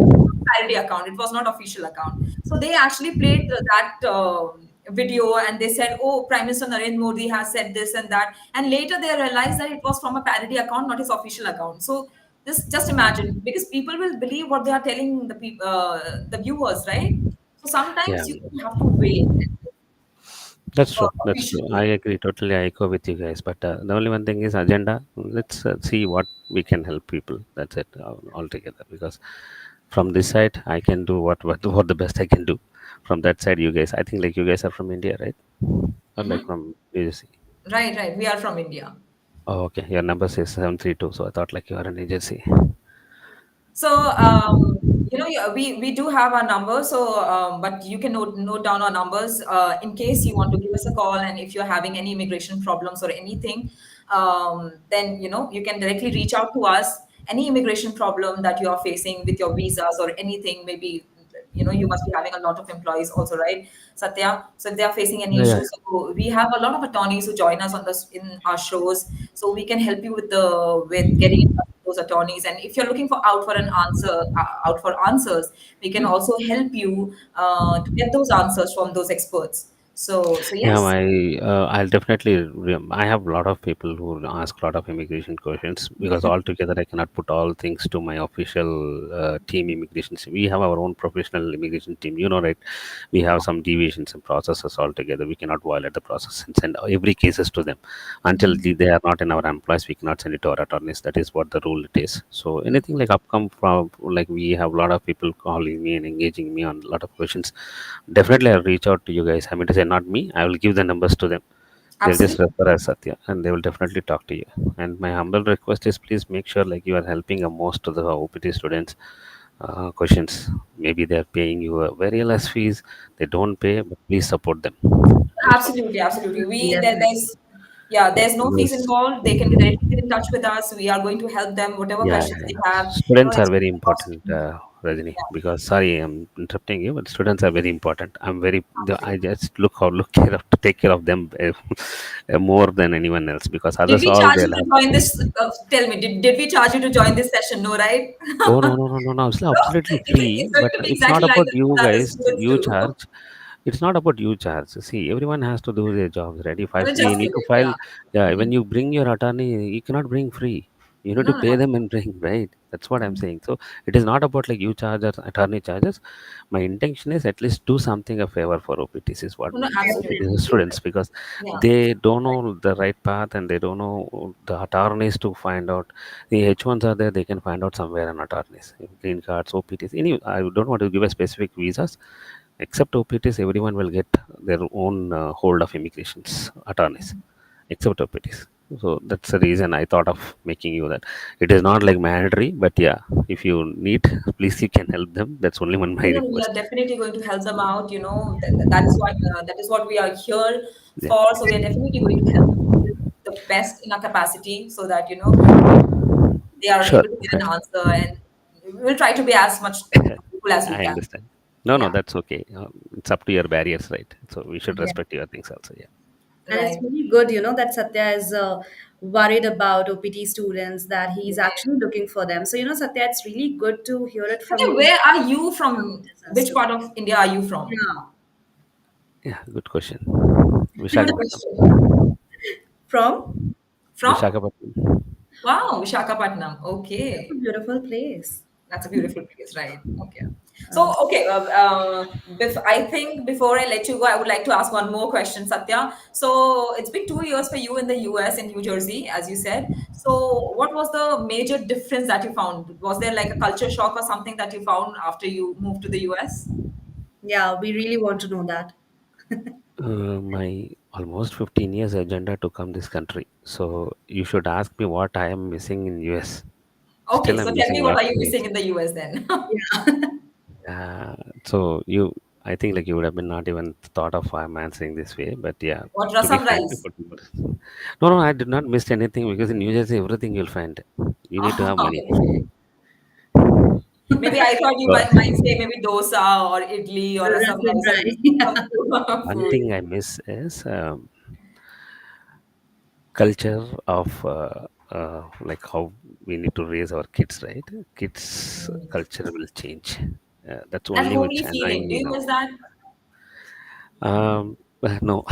parody account. It was not official account. So they actually played that video and they said, "Oh, Prime Minister Narendra Modi has said this and that." And later they realized that it was from a parody account, not his official account. So just imagine, because people will believe what they are telling the viewers, right? So Yeah, sometimes you have to wait that's for true. That's true. I officially. agree totally. I echo with you guys. But the only one thing is agenda. Let's see what we can help people. That's it altogether. Because from this side, I can do what the best I can do. From that side, you guys. I think like you guys are from India, right? Or like Mhm. from USC. Right, right. We are from India. Oh, okay. Your number says 732. So I thought like you are an agency. So, yeah, we do have our number. So, but you can note down our numbers in case you want to give us a call, and if you're having any immigration problems or anything, then you can directly reach out to us. Any immigration problem that you are facing with your visas or anything, maybe you must be having a lot of employees also, right, Satya? So if they are facing any Yeah, yeah. issues, so we have a lot of attorneys who join us on this in our shows, so we can help you with getting in touch with those attorneys. And if you're looking for out for answers, we can also help you to get those answers from those experts. So Yeah, yes. I'll definitely. I have a lot of people who ask a lot of immigration questions because altogether I cannot put all things to my official team immigration. We have our own professional immigration team. You know, right? We have some deviations and processes altogether. We cannot violate the process and send every cases to them until they are not in our employees. We cannot send it to our attorneys. That is what the rule it is. So anything like upcome from like we have a lot of people calling me and engaging me on a lot of questions. Definitely, I'll reach out to you guys. I mean to say, not me. I will give the numbers to them. They'll just Absolutely. refer as Satya, and they will definitely talk to you. And my humble request is, please make sure like you are helping most of the OPT students. Questions. Maybe they are paying you a very less fees. They don't pay, but please support them. That's all. Absolutely, absolutely. Definitely. There's no fees Yes. involved. They can directly get in touch with us. We are going to help them, whatever Yeah, questions yeah, they yeah. have. Students are It's very cost. important. Rajini, because sorry, I'm interrupting you, but students are very important. I just look care of to take care of them more than anyone else, because Did others we all charge you they'll to have. join this? Tell me, did we charge you to join this session? No, right? Oh, no, no, no, no, no. It's absolutely free, It's going but to be it's not exactly like about this you that the guys. students You do. charge. It's not about you charge. See, everyone has to do their jobs, right? If I mean, we just need to kidding. file, Yeah. yeah, when Mhm. you bring your attorney, you cannot bring free. You need to No, no, pay them and bring, right? That's what I'm no. saying. So it is not about like you charge or attorney charges. My intention is at least do something a favor for OPTs is what No, no, OPT absolutely. students, because Yeah. they don't know the right path and they don't know the attorneys to find out. The H1s are there, they can find out somewhere on attorneys, green cards, OPTs. Any, I don't want to give a specific visas. Except OPTs, everyone will get their own hold of immigrations attorneys, except OPTs. So that's the reason I thought of making you that. It is not like mandatory, but yeah, if you need, please you can help them. That's only one my No, no, we are request. definitely going to help them out. That is what we are here Yeah, for. So we are definitely going to help them the best in our capacity, so that they are sure. able to get an answer, and we'll try to be as much helpful as we I can. understand. No, no, Yeah. that's okay. It's up to your barriers, right? So we should Yeah. respect your things also. Yeah. And it's Right. really good, that Satya is worried about OPT students, that he's Right. actually looking for them. So, Satya, it's really good to hear it from Satya, you where are you about from? this as Which too. part of India are you from? Yeah. Yeah, good question. Good Visakhapatnam. question. From? From? Visakhapatnam. Wow, Visakhapatnam. That's a Okay. beautiful place. That's a beautiful place, right? Okay. So, okay, I think before I let you go, I would like to ask one more question, Satya. So, it's been 2 years for you in the US, in New Jersey, as you said. So, what was the major difference that you found? Was there like a culture shock or something that you found after you moved to the US? Yeah, we really want to know that. My almost 15 years agenda to come this country. So you should ask me what I am missing in US. Okay, Still, so I'm tell me missing what lots are you of missing things. in the US then? Uh, so you, I think like you would have been not even thought of why I'm answering this way. But yeah, What to be rasam frank, rice? no, no, I did not miss anything because in New Jersey everything you'll find. You need to have money. Okay. Maybe I thought you So might say maybe dosa or idli or rasam Rasam rice or dry. this some one food. thing I miss is culture of like how we need to raise our kids, right? Kids culture will change. That's That only which homely annoying feeling. Do me you now. miss that? No.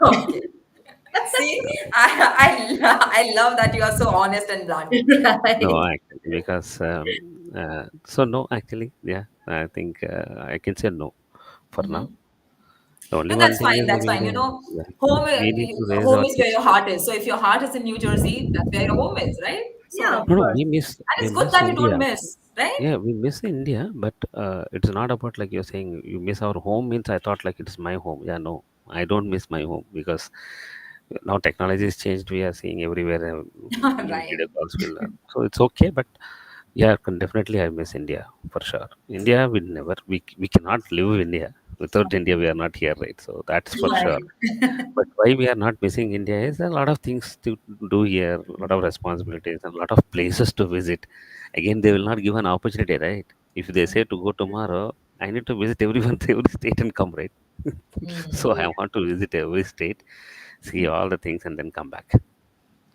Okay. See, I love that you are so honest and blunt. No, Right. actually, because so no, actually, yeah, I think I can say no for now. Hmm. The only And one that's thing fine. is That's maybe fine. yeah, Home we need to raise home our is where kids your right. heart is. So if your heart is in New Jersey, that's where your home is, right? Yeah, So of No, no, course. and we it's good miss that you don't India. miss, right? Yeah, we miss India, but it's not about like you're saying you miss our home means I thought like it's my home. Yeah, no, I don't miss my home because now technology has changed. We are seeing everywhere even Right. video calls will. So it's okay, but yeah, definitely I miss India for sure. India will never. We cannot live in India without India. We are not here, right? So that's for sure. Right. But why we are not missing India is a lot of things to do here, a lot of responsibilities, and a lot of places to visit. Again, they will not give an opportunity, right? If they say to go tomorrow, I need to visit everyone, every state and come, right? So I Mm. want to visit every state, see all the things, and then come back.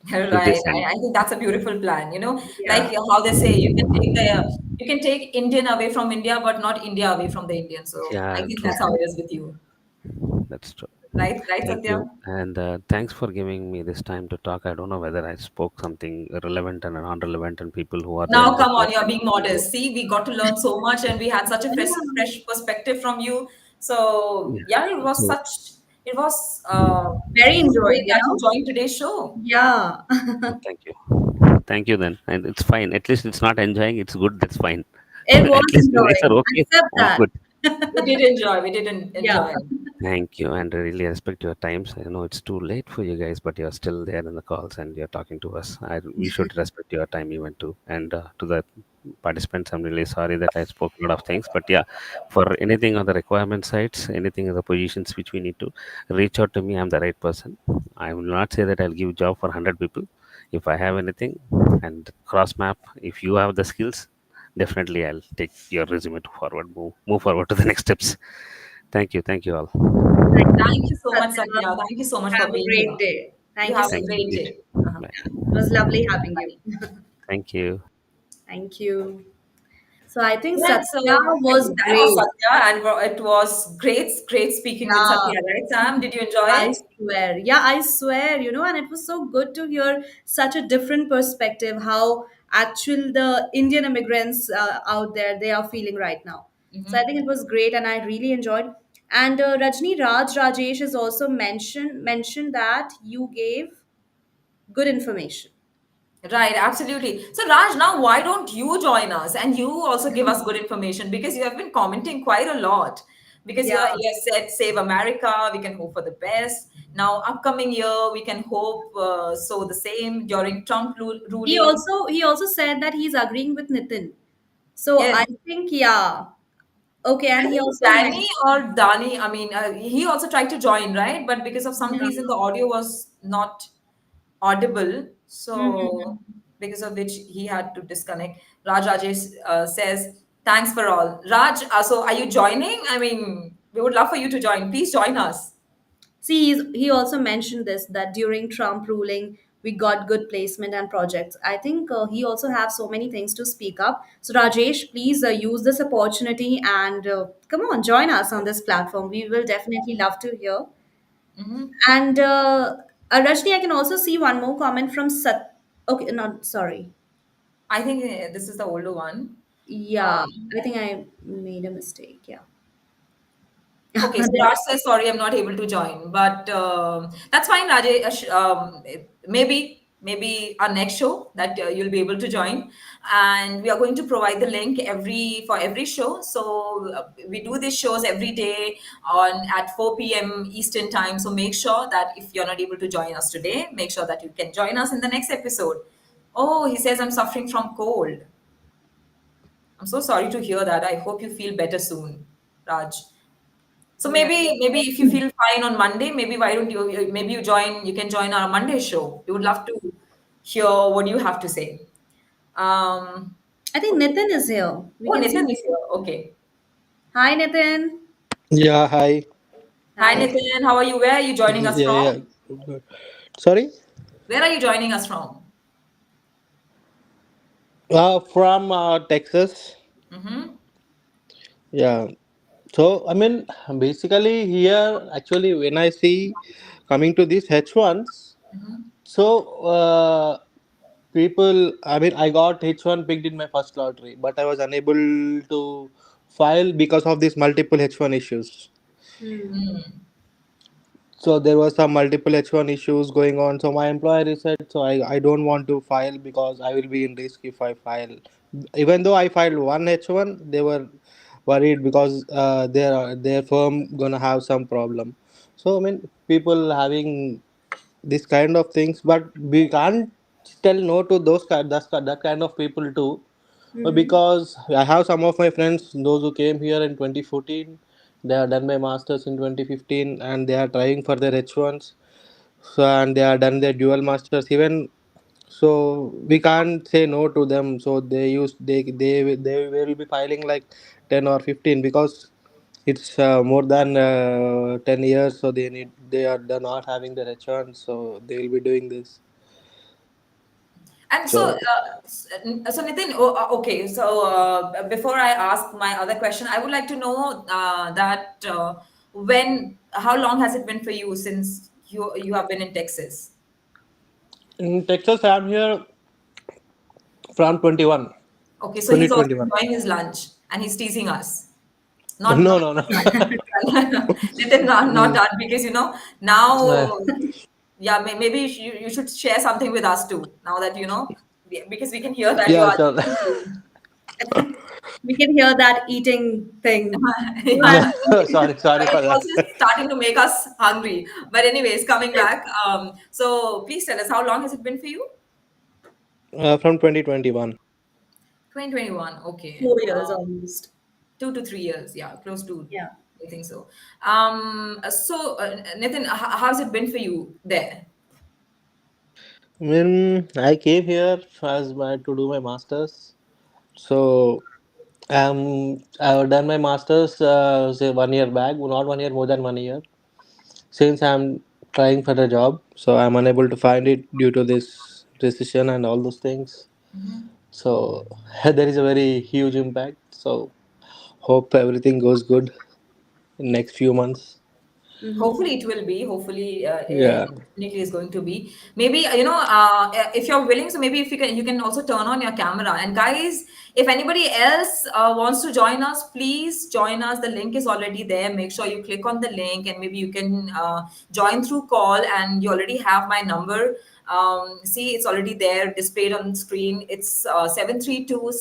If they Right. send, I think that's a beautiful plan. Yeah. Like how they say, you can take Indian away from India, but not India away from the Indian. So I yeah, think true, that's how it is with you. that's true. Right, right, Thank Satya? you, and thanks for giving me this time to talk. I don't know whether I spoke something relevant and non-relevant, and people who are there Now in the come on, call you're can being go. modest. See, we got to learn so much and we had such a Yeah. fresh perspective from you. So Yeah. yeah, So it was Very great enjoyed, that you joined today's show. Yeah. thank you. Thank you then. And it's fine. At least it's not enjoying. It's good. That's fine. It was At least you guys are enjoying. okay. Accept I'm that. good. We did Yeah. enjoy. Thank you. And I really respect your times. I know it's too late for you guys, but you're still there in the calls and you're talking to us. We should respect your time even too. And to the participants, I'm really sorry that I spoke a lot of things. But yeah, for anything on the requirement sides, anything on the positions which we need to reach out to me, I'm the right person. I will not say that I'll give job for 100 people. If I have anything and cross map, if you have the skills, definitely I'll take your resume to forward, move forward to the next steps. Thank you all. Thank Thank you, you so much, Satya. Satya. Thank you so much for Have a being great here. day. You Thank you have so a Thank much. great you. day. Uh-huh. Bye. It was lovely having you. Thank you. Thank you. So I think Yeah, Satya so I was think that was great. Satya, and it was great speaking with Yeah. Satya, right, Sam? Did you enjoy I it? swear. Yeah, I swear, and it was so good to hear such a different perspective how actual the Indian immigrants out there they are feeling right now. So I Hmm. think it was great and I really enjoyed. And Rajni Rajesh has also mentioned that you gave good information. Right, absolutely. So, Raj, now why don't you join us and you also give us good information because you have been commenting quite a lot. Because Yeah. you have said save America, we can hope for the best. Now, upcoming year, we can hope so the same during Trump He ruling. also he also said that he's agreeing with Nitin. So Yes, I think yeah. Okay, I and he think also Danny mentioned. or Dani, I mean, he also tried to join, right? But because of some Yeah. reason, the audio was not audible. So, Mhm. because of which he had to disconnect. Raj Rajesh says, thanks for all. Raj, so are you joining? I mean, we would love for you to join. Please join us. See, he also mentioned this that during Trump ruling, we got good placement and projects. I think he also have so many things to speak up. So Rajesh, please use this opportunity and come on, join us on this platform. We will definitely love to hear. Mhm. And Rajni, I can also see one more comment from Sat. Okay, not sorry. I think this is the older one. Yeah, Um, I think I made a mistake. Yeah. Okay, so Raj says sorry, I'm not able to join, but that's fine, Rajesh. Maybe our next show that you'll be able to join, and we are going to provide the link every show. So we do these shows every day on at 4 p.m. Eastern time. So make sure that if you're not able to join us today, make sure that you can join us in the next episode. Oh, he says I'm suffering from cold. I'm so sorry to hear that. I hope you feel better soon, Raj. So Yeah. maybe if you feel fine on Monday, maybe why don't maybe you can join our Monday show. We would love to hear what you have to say. Um, I think okay. Nitin is here. We Oh, can see. Nitin is here. Okay. Hi, Nitin. Yeah, hi. Hi Hi. Nitin, how are you? Where are you joining us Yeah, from? yeah. Good. Sorry? Where are you joining us from? From Texas. Mm-hmm. Yeah. So, I mean, basically, here, actually, when I see coming to these H1s, Mm-hmm. so people, I mean, I got H1 picked in my first lottery, but I was unable to file because of these multiple H1 issues. Hmm. Mm. So there was some multiple H1 issues going on. So my employer said, so I don't want to file because I will be in risk if I file. Even though I filed one H1, they were worried because their firm gonna have some problem. So I mean, people having this kind of things, but we can't tell no to that kind of people too, Mm-hmm. because I have some of my friends, those who came here in 2014, they have done my masters in 2015 and they are trying for their H1s. So, and they are done their dual masters even. So we can't say no to them. So they will be filing like 10 or 15 because it's more than 10 years. So they're not having their H1s. So they will be doing this. And so, So so Nitin, okay. So before I ask my other question, I would like to know that how long has it been for you since you have been in Texas? in Texas, I'm here from 21, Okay, so he's also 2021. enjoying his lunch and he's teasing us. Not No, no, no. Nitin, not Mm, that because now, uh, yeah, maybe you should share something with us too. Now that because we can hear that you yeah, are. sure. We can hear that eating thing. Yeah. And Sorry for It's that. also starting to make us hungry. But anyways, coming back. So please tell us how long has it been for you? From 2021. 2021. Okay. 4 years almost. 2 to 3 years. Yeah, close to. Yeah. I think so. Nitin, how's it been for you there? When I came here as my to do my masters, So I've done my masters say 1 year back, not 1 year, more than 1 year. Since I'm trying for a job, so I'm unable to find it due to this recession and all those things. So there is a very huge impact. So hope everything goes good in next few months. Mm-hmm. Hopefully it will be. Hopefully it Yeah. definitely is going to be. Maybe if you're willing, so maybe if you can also turn on your camera. And guys, if anybody else wants to join us, please join us. The link is already there. Make sure you click on the link, and maybe you can join through call. And you already have my number. See, it's already there displayed on screen. It's 732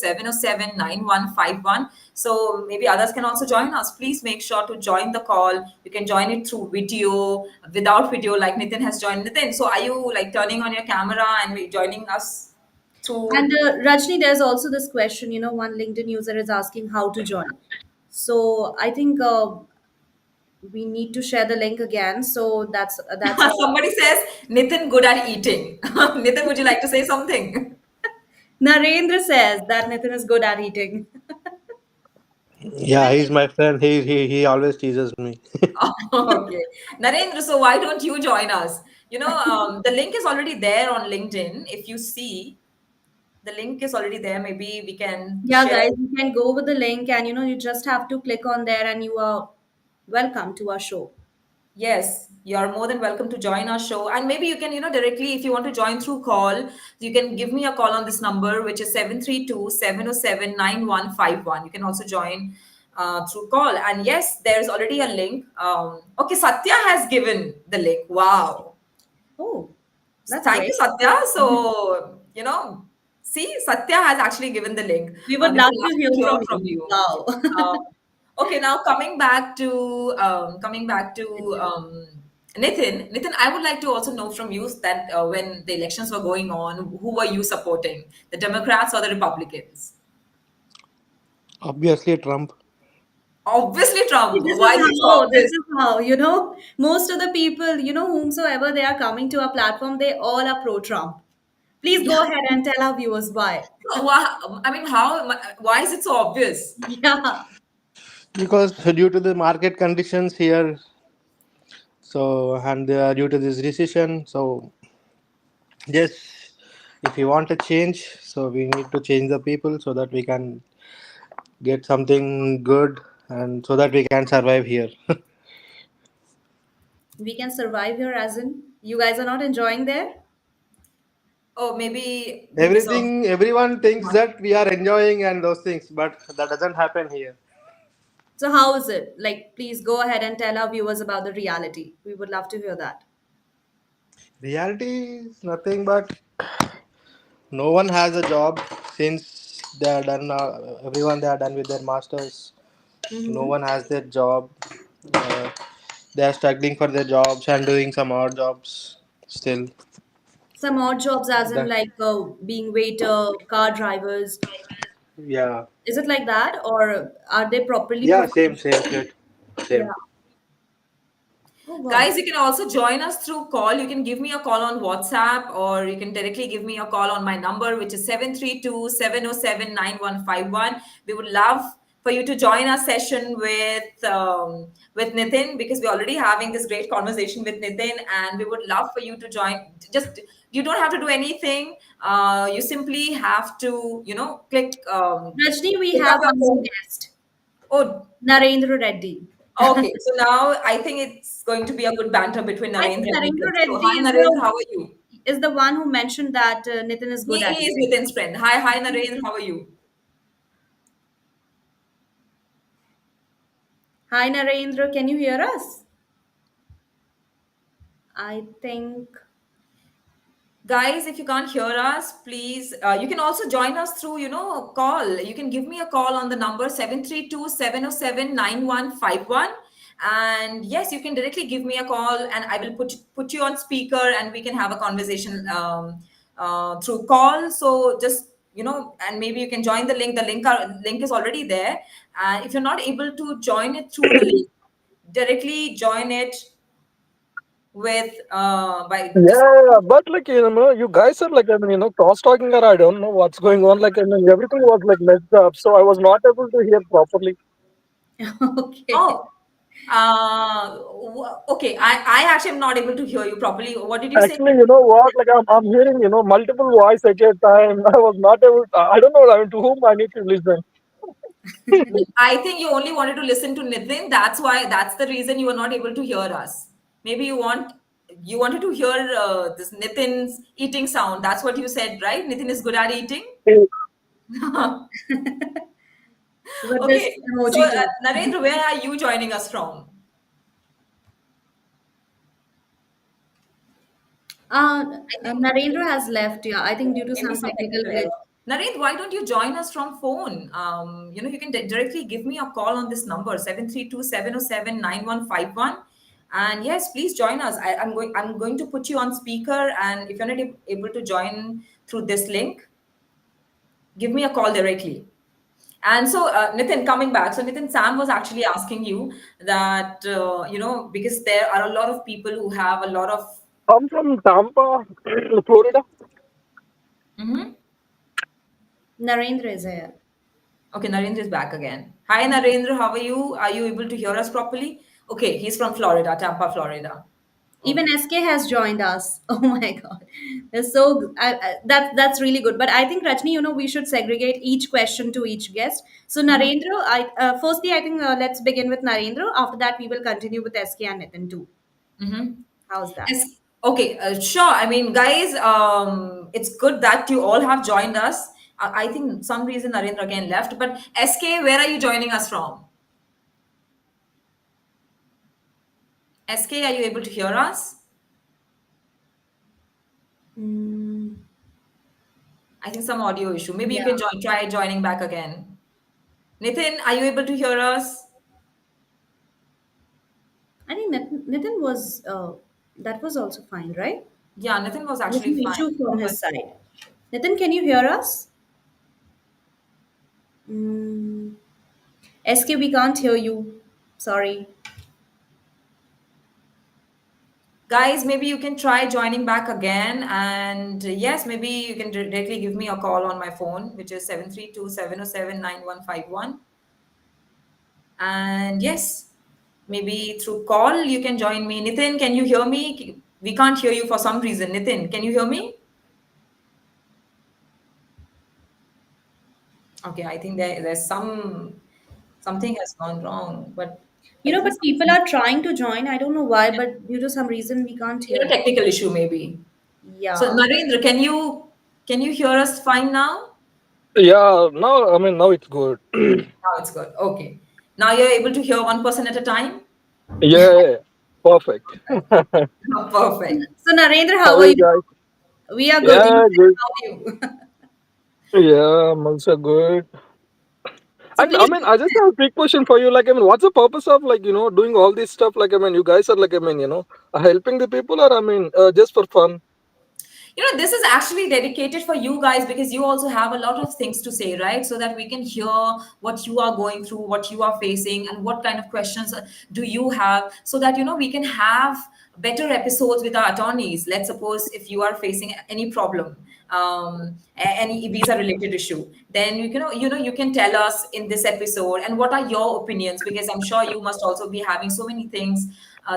So maybe others can also join us. Please make sure to join the call. You can join it through video, without video, like Nitin has joined. Nitin, so are you like turning on your camera and joining us And through? Rajni, there's also this question. One LinkedIn user is asking how to join. So I think we need to share the link again. So that's Somebody says Nitin good at eating. Nitin, would you like to say something? Narendra says that Nitin is good at eating. Yeah, he's my friend. He always teases me. Okay. Narendra, so why don't you join us? The link is already there on LinkedIn. If you see, the link is already there. Maybe we can Yeah, share. guys, you can go with the link and you just have to click on there and you are welcome to our show. Yes, you're more than welcome to join our show. And maybe you can, directly, if you want to join through call, you can give me a call on this number, which is 732-707-9151. You can also join through call. And yes, there's already a link. Okay, Satya has given the link. Wow. Oh, that's Thank you, great. Satya. So, see, Satya has actually given the link. We would We love would to love hear to hear from from you. you. Wow. Um, okay, now coming back to Nitin. Nitin, I would like to also know from you that when the elections were going on, who were you supporting, the Democrats or the Republicans? Obviously, Trump. Obviously, Trump. This Why is is it so how, this obvious? is how, most of the people, whomsoever they are coming to our platform, they all are pro Trump. Please Yeah. go ahead and tell our viewers why. I mean, how? Why is it so obvious? Yeah. Because due to the market conditions here, so and due to this recession, so yes, if we want a change, so we need to change the people so that we can get something good and so that we can survive here. We can survive here, as in, you guys are not enjoying there? Oh, maybe because of. Everyone thinks that we are enjoying and those things, but that doesn't happen here. So, how is it? Like, please go ahead and tell our viewers about the reality. We would love to hear that. Reality is nothing but no one has a job since they are done. Everyone they are done with their masters. No Mm-hmm. one has their job. Uh, they are struggling for their jobs and doing some odd jobs still. Some odd jobs, as in That like being waiter, car drivers. yeah, Is it like that, or are they properly yeah, same, professional? same, same, Yeah. same. Oh wow. Guys, you can also join us through call. You can give me a call on WhatsApp, or you can directly give me a call on my number, which is 732-707-9151. We would love for you to join our session with Nitin, because we're already having this great conversation with Nitin, and we would love for you to join. Just you don't have to do anything. You simply have to, Rajni, we pick up have your one more phone. guest, Oh, Narendra Reddy. okay. So now I think it's going to be a good banter between I Narendra think and Narendra Nitin. So, Reddy hi, Narendra, how are you? is the one who mentioned that Nitin is good at He is eating. Nitin's friend. Hi, Narendra, how are you? Hi, Narendra, can you hear us? I think. Guys, if you can't hear us, please, you can also join us through, a call. You can give me a call on the number 732-707-9151. And yes, you can directly give me a call, and I will put you on speaker, and we can have a conversation through call. So just, and maybe you can join the link. Link is already there. And if you're not able to join it through the link, directly join it with by just Yeah, but like you guys are like cross talking, or I don't know what's going on. Like everything was like messed up, so I was not able to hear properly. Okay. oh okay. I actually am not able to hear you properly. What did you say? Actually, you know what? Like I'm hearing multiple voice at a time. I was not able. I don't know. I mean, to whom I need to listen. I think you only wanted to listen to Nitin. That's why. That's the reason you were not able to hear us. Maybe you wanted to hear this Nitin's eating sound. That's what you said, right? Nitin is good at eating. With this Okay. So, emoji too. Narendra, where are you joining us from? I think Narendra has left. Yeah, I think due to maybe some some technical technical glitch. issue. Narendra, why don't you join us from phone? You can directly give me a call on this number 732-707-9151. And yes, please join us. I'm going to put you on speaker, and if you're not able to join through this link, give me a call directly. And so, Nitin, coming back. So, Nitin, Sam was actually asking you that, because there are a lot of people who have a lot of. I'm from Tampa, Florida. Mhm. Narendra is here. Okay, Narendra is back again. Hi, Narendra, how are you? Are you able to hear us properly? Okay, he's from Florida, Tampa, Florida. Even Okay. SK has joined us. Oh my God, that's so. That's really good. But I think Rajni, we should segregate each question to each guest. So Mhm. Narendra, firstly, I think let's begin with Narendra. After that, we will continue with SK and Nitin too. Mhm. How's that? Yes. Okay, sure. I mean, guys, it's good that you all have joined us. I think some reason Narendra again left, but SK, where are you joining us from? SK, are you able to hear us? Mm, I think some audio issue. Maybe you yeah, can try joining back again. Nitin, are you able to hear us? I think Nitin was that was also fine, right? Yeah, Nitin was There's actually no fine. issue from his side. Nitin, can you hear us? Mm, SK, we can't hear you. Sorry. Guys, maybe you can try joining back again. And yes, maybe you can directly give me a call on my phone, which is 732-707-9151. And yes, maybe through call you can join me. Nitin, can you hear me? We can't hear you for some reason. Nitin, can you hear me? Okay, I think there's something has gone wrong, but I think But people something, are trying to join. I don't know why, but due to some reason, we can't hear them. technical issue maybe. So Yeah. Narendra, can you hear us fine now? Yeah, now it's good. Now it's good. Okay. Now you're able to hear one person at a time? Yeah, perfect. Oh, perfect. So, Narendra, How how are are you you? guys? We are good. Yeah, good. How are you? Yeah, I'm also good. So, And please. I just have a quick question for you. Like, what's the purpose of doing all this stuff? Like, you guys are like, helping the people, or just for fun. This is actually dedicated for you guys because you also have a lot of things to say, right? So that we can hear what you are going through, what you are facing, and what kind of questions do you have, so that we can have better episodes with our attorneys. Let's suppose if you are facing any problem, any visa related issue, then you can tell us in this episode and what are your opinions, because I'm sure you must also be having so many things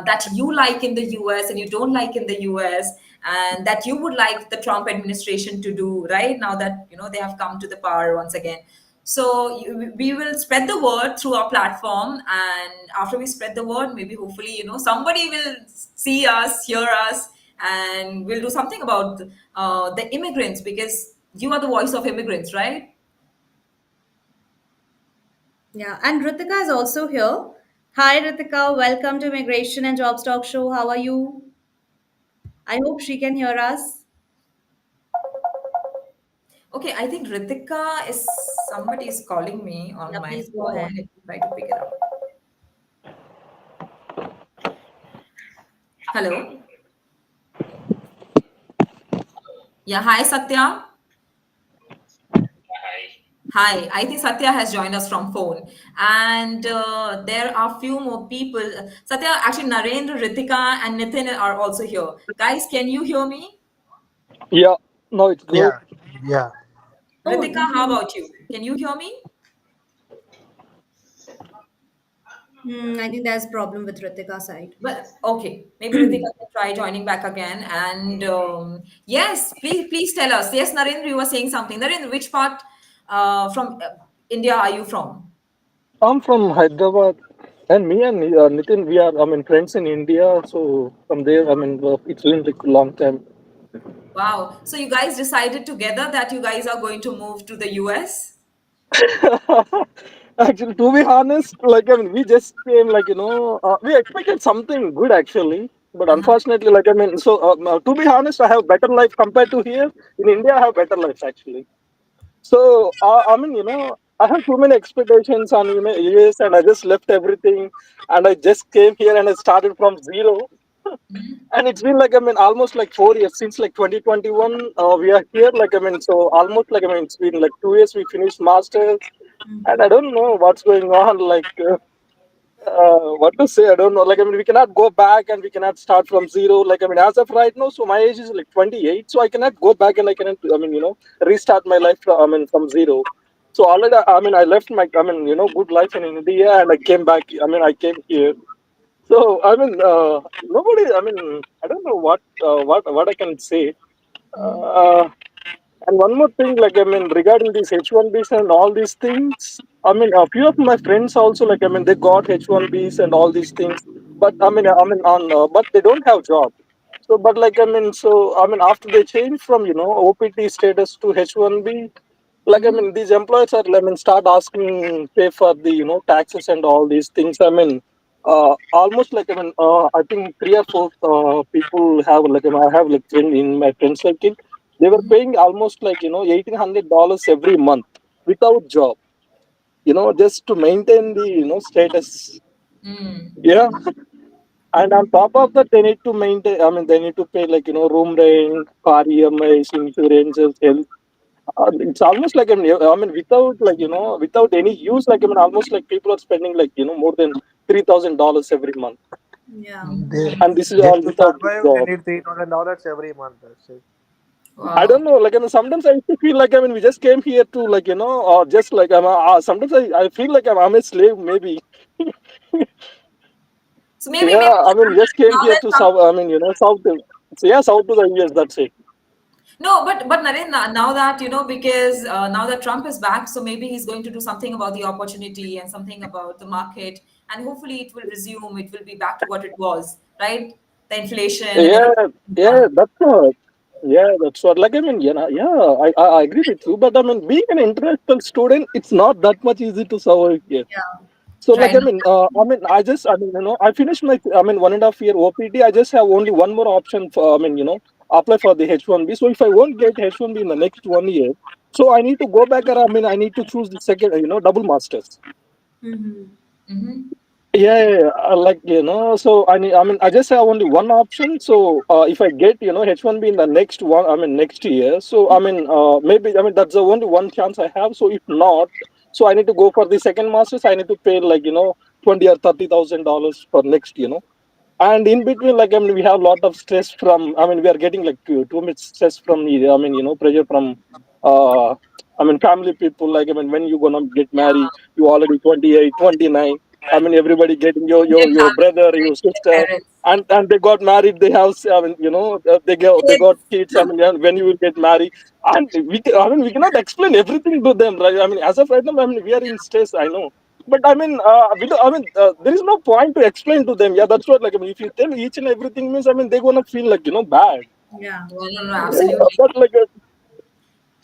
that you like in the US and you don't like in the US, and that you would like the Trump administration to do right now that they have come to the power once again. So we will spread the word through our platform, and after we spread the word, maybe hopefully somebody will see us, hear us, and we'll do something about the immigrants, because you are the voice of immigrants, right? Yeah. And Ritika is also here. Hi, Ritika. Welcome to Immigration and Jobs Talk Show. How are you? I hope she can hear us. Okay, I think Ritika is somebody is calling me on Yeah, my please go phone. ahead. Let me try to pick it up. Hello. Yeah, hi Satya. Hi, I think Satya has joined us from phone, and there are few more people. Satya, actually, Narendra, Ritika, and Nitin are also here. Guys, can you hear me? Yeah, no, it's good. Yeah, yeah. Ritika, how about you? Can you hear me? I think there's problem with Ritika side. Well, okay. Maybe Ritika can try joining back again. And yes, please tell us. Yes, Narendra, you were saying something. Narendra, which part from India are you from? I'm from Hyderabad, and me and Nitin, we are, I mean, friends in India. So from there, I mean, it's been like a long time. Wow. So you guys decided together that you guys are going to move to the US? Actually, to be honest, like I mean, we just came, like we expected something good actually, but Uh-huh. unfortunately, like I mean, so to be honest, I have better life compared to here in India. I have better life actually. So I mean, I have too many expectations on US, and I just left everything, and I just came here and I started from zero. And it's been like I mean, almost like 4 years since like 2021. We are here, like I mean, so almost like I mean, it's been like 2 years. We finished masters, and I don't know what's going on. Like. What to say? I don't know. Like, I mean, we cannot go back and we cannot start from zero. Like, I mean, as of right now, so my age is like 28, so I cannot go back and I cannot, I mean, restart my life from, I mean, from zero. So already, I mean, I left my, I mean, good life in India and I came back. I mean, I came here. So, I mean, nobody, I mean, I don't know what I can say. Uh, and one more thing, like I mean, regarding these H1Bs and all these things, I mean, a few of my friends also, like I mean, they got H1Bs and all these things, but but they don't have job. So, but like I mean, so I mean, after they change from OPT status to H1B, like I mean, these employers are, I mean, start asking pay for the taxes and all these things. I mean, almost like I mean, I think three or four people have like I have like friend in my friend circle. They were paying almost like $1,800 every month without job. Just to maintain the status. Mm. Yeah, and on top of that, they need to maintain. I mean, they need to pay like room rent, car EMIs, insurances, health. It's almost like I mean, without like without any use, like I mean, almost like people are spending like more than $3,000 every month, Yeah. They and this is all just to without survive, they job. need $3,000 every month. That's it. I don't Wow. know. Like I mean, sometimes I used to feel like I mean, we just came here to like or just like sometimes I feel like I'm a slave maybe. So maybe Yeah, I mean, we just came now here that to Trump, south. I mean, south. So yeah, south to the US. That's it. no, but Narendra, now that because now that Trump is back, so maybe he's going to do something about the opportunity and something about the market, and hopefully it will resume. It will be back to what it was, right? The inflation and Yeah, everything will yeah, come. that's what. Yeah, that's what. Like I mean, I agree with you. But I mean, being an international student, it's not that much easy to survive here. Yeah. So like Right. I mean, I finished my 1.5 year OPT. I just have only one more option for apply for the H1B. So if I won't get H1B in the next 1 year, so I need to go back and I mean I need to choose the second double masters. Mm-hmm. Mm-hmm. Like so I mean I just have only one option. So if I get H1B in the next next year, so I mean maybe I mean that's the only one chance I have. So if not, so I need to go for the second masters. I need to pay like 20 or 30 thousand dollars for next and in between like I mean we have a lot of stress from I mean we are getting like too much stress from the I mean pressure from uh I mean family people like I mean when you gonna get married you already 28, 29. I mean everybody getting your Indian your brother family, your Indian sister parents, and they got married they have I mean they got kids. kids I mean when you will get married and I mean we cannot explain everything to them right I mean as of right now I mean we are in stress I know but I mean, there is no point to explain to them. Yeah, that's what. Like, I mean, if you tell each and everything means, I mean, they're gonna feel like bad. Yeah. No, no, no, absolutely. But like,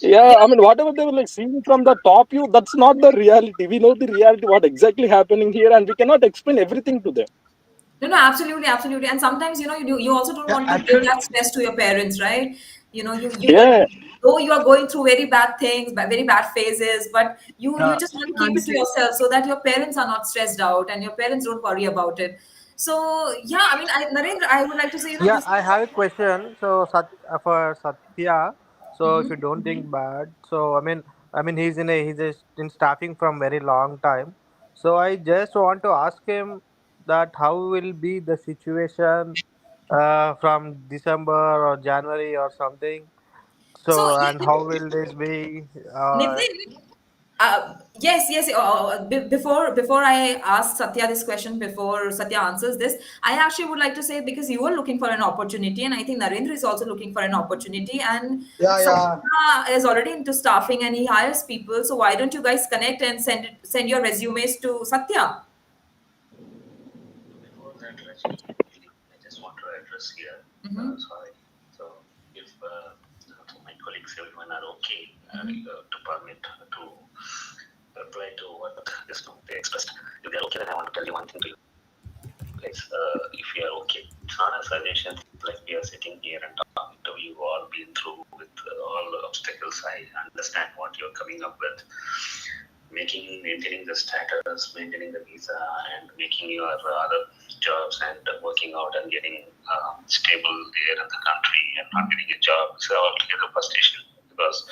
yeah, I mean, whatever they were like seeing from the top view, that's not the reality. We know the reality, what exactly happening here, and we cannot explain everything to them. No, no, absolutely, absolutely. And sometimes, you also don't Yeah, want to give actually, that stress to your parents, right? Yeah, Though you are going through very bad things, very bad phases, but you uh, just want to keep it to Honestly. yourself so that your parents are not stressed out and your parents don't worry about it. So, yeah, I mean, Narendra, I would like to say, yeah, this. I have a question. So, for Satya, so if Mhm. you don't think bad, so I mean, I mean, he's in staffing from very long time. So I just want to ask him that how will be the situation from December or January or something. So, So and how will this be? Nitin, yes, yes. Before I ask Satya this question, before Satya answers this, I actually would like to say, because you are looking for an opportunity, and I think Narendra is also looking for an opportunity, and Yeah, yeah. Satya is already into staffing and he hires people. So why don't you guys connect and send your resumes to Satya? Before that, Rajni, I just want to address here. Sorry. So, if my colleagues, everyone are okay to permit to reply to what they expressed. If they are okay, then I want to tell you one thing to you guys. If you are okay, it's not a suggestion like we are sitting here and talking to you, all been through with all the obstacles. I understand what you're coming up with. Maintaining the status, maintaining the visa, and making your other jobs and working out and getting stable there in the country and not getting a job is altogether frustration, because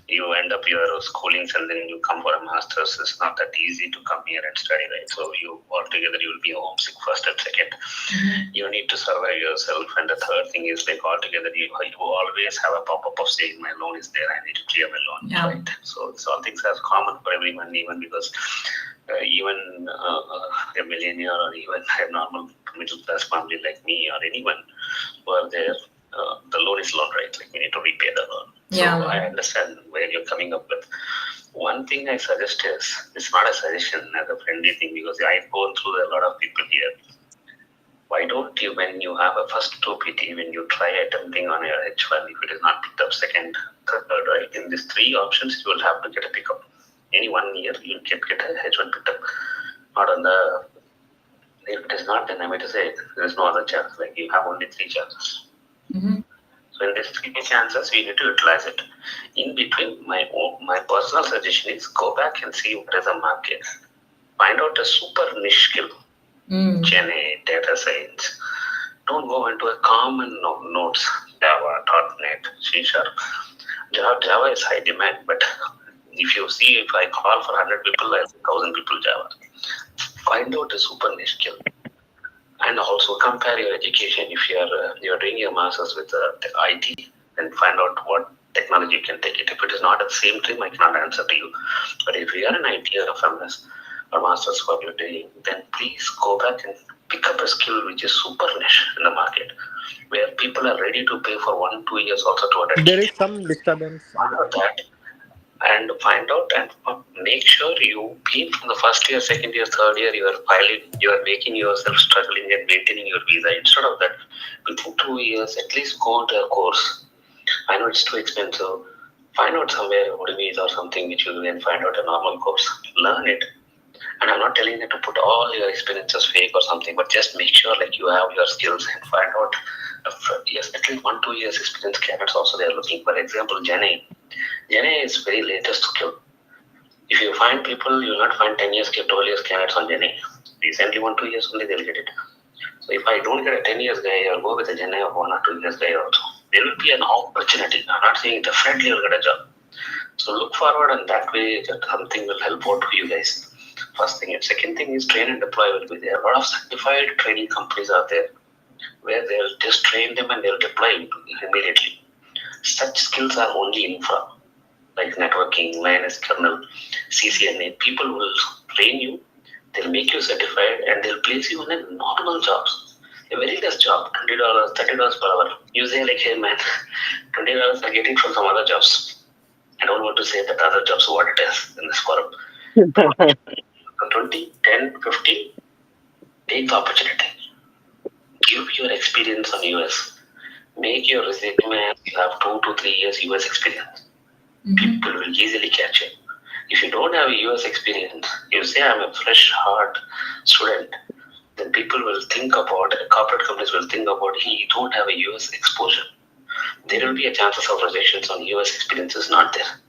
you end up your schoolings and then you come for a master's. It's not that easy to come here and study, right? So you altogether you will be homesick first and second. You need to survive yourself, and the third thing is like altogether you always have a pop-up of saying my loan is there, I need to clear my loan, right? So these all things are common for everyone, even because even a millionaire or even a normal middle class family like me or anyone who are there, the loan is loan, right? Like we need to repay the loan. So I understand where you're coming up with. One thing I suggest is, it's not a suggestion as a friendly thing, because I've gone through a lot of people here. Why don't you, when you have a first OPT, when you try attempting on your H1, if it is not picked up second, third, right? In these three options, you will have to get a pickup. Any 1 year, you get a H1 picked up. Not on the, if it is not, then I might say there is no other chance. Like you have only three chances. So in these three chances, we need to utilize it. In between, my personal suggestion is go back and see what is the market. Find out a super niche skill. Gen A, data science. Don't go into a common nodes, Java, .NET, C Sharp. Java is high demand, but if you see, if I call for 100 people, I say 1,000 people Java. Find out a super niche skill, and also compare your education. If you're doing your masters with the IT, then find out what technology you can take it. If it is not at the same time, I cannot answer to you. But if you are an IT or MS or masters what you're doing, then please go back and pick up a skill which is super niche in the market, where people are ready to pay for 1-2 years also to There is dedicate some disturbance. that, and find out and make sure you been from the first year, second year, third year, you are filing, you are making yourself struggling and maintaining your visa. Instead of that, within 2 years, at least go to a course. I know it's too expensive. Find out somewhere Udemy or something which you can find out a normal course. Learn it. And I'm not telling you to put all your experiences fake or something, but just make sure like you have your skills and find out. Yes, at least 1-2 years experience candidates also they are looking. For example, Jenny. Jenny is very latest skill. If you find people, you will not find 10 years, 12 years candidates on Jenny. Recently, 1-2 years only they'll get it. So if I don't get a 10 years guy, I'll go with a Jenny of 1 or 2 years guy also. There will be an opportunity. I'm not saying definitely you'll get a job. So look forward, and that way that something will help out for you guys. First thing. And second thing is train and deploy will be there. A lot of certified training companies are there where they'll just train them and they'll deploy immediately. Such skills are only infra, like networking, Linux kernel, CCNA. People will train you, they'll make you certified, and they'll place you in a normal jobs. A very less job, $20, $30 per hour. You say like, hey man, $20 I get it from some other jobs. I don't want to say that other jobs what it is in this forum. 20, 10, 15, take the opportunity. Give your experience on US. Make your resume you have 2 to 3 years US experience. People will easily catch it. If you don't have a US experience, you say I'm a fresh hard student, then people will think about, corporate companies will think about, he don't have a US exposure. There will be a chances of rejections on US experience is not there.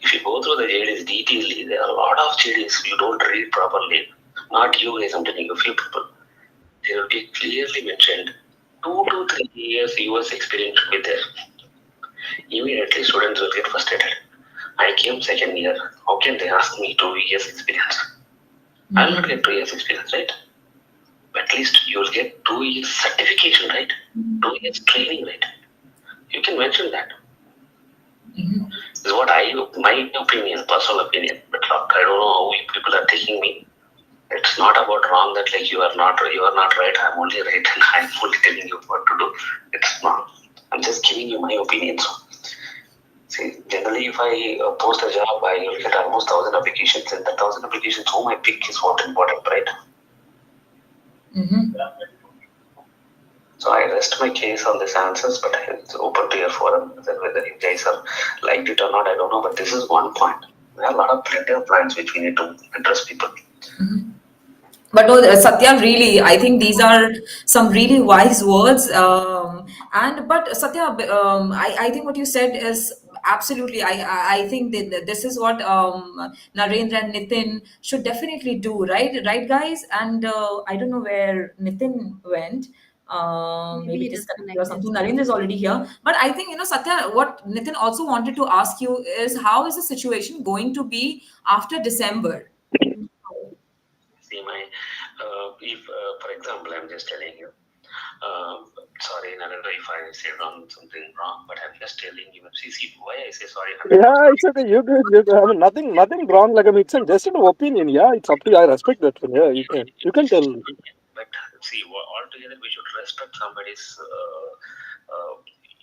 If you go through the JDs detailedly, there are a lot of JDs you don't read properly. Not you guys, I'm telling you, a few people. There will be clearly mentioned 2 to 3 years US experience should be there. Immediately students will get frustrated. I came second year. How can they ask me 2 years experience? I'll not get 2 years experience, right? At least you'll get 2 years certification, right? 2 years training, right? You can mention that. This is what my opinion, personal opinion. But look, I don't know how you people are taking me. It's not about wrong that like you are not right. I'm only right, and I'm only telling you what to do. It's not. I'm just giving you my opinion. So, see, generally, if I post a job, I will get almost 1,000 applications, and the 1,000 applications, whom I pick is what important, right? So I rest my case on these answers, but it's open to your forum. Whether you guys are liked it or not, I don't know. But this is one point. There are a lot of plenty of points which we need to address people. But no, Satya, really, I think these are some really wise words. But Satya, I think what you said is absolutely. I think that this is what Narendra and Nitin should definitely do, right, guys? And I don't know where Nitin went. Maybe Maybe he disconnected or disconnected. something. Narendra is already here. But I think, Satya, what Nitin also wanted to ask you is how is the situation going to be after December? See, if for example, I'm just telling you. Sorry, Narendra, if I said something wrong, but I'm just telling you. See, why I say sorry 100%. Yeah, it's okay. You good. I mean, nothing wrong. Like, I mean, it's just an opinion. Yeah, it's up to you. I respect that one. Yeah, you can tell. But see, altogether we should respect somebody's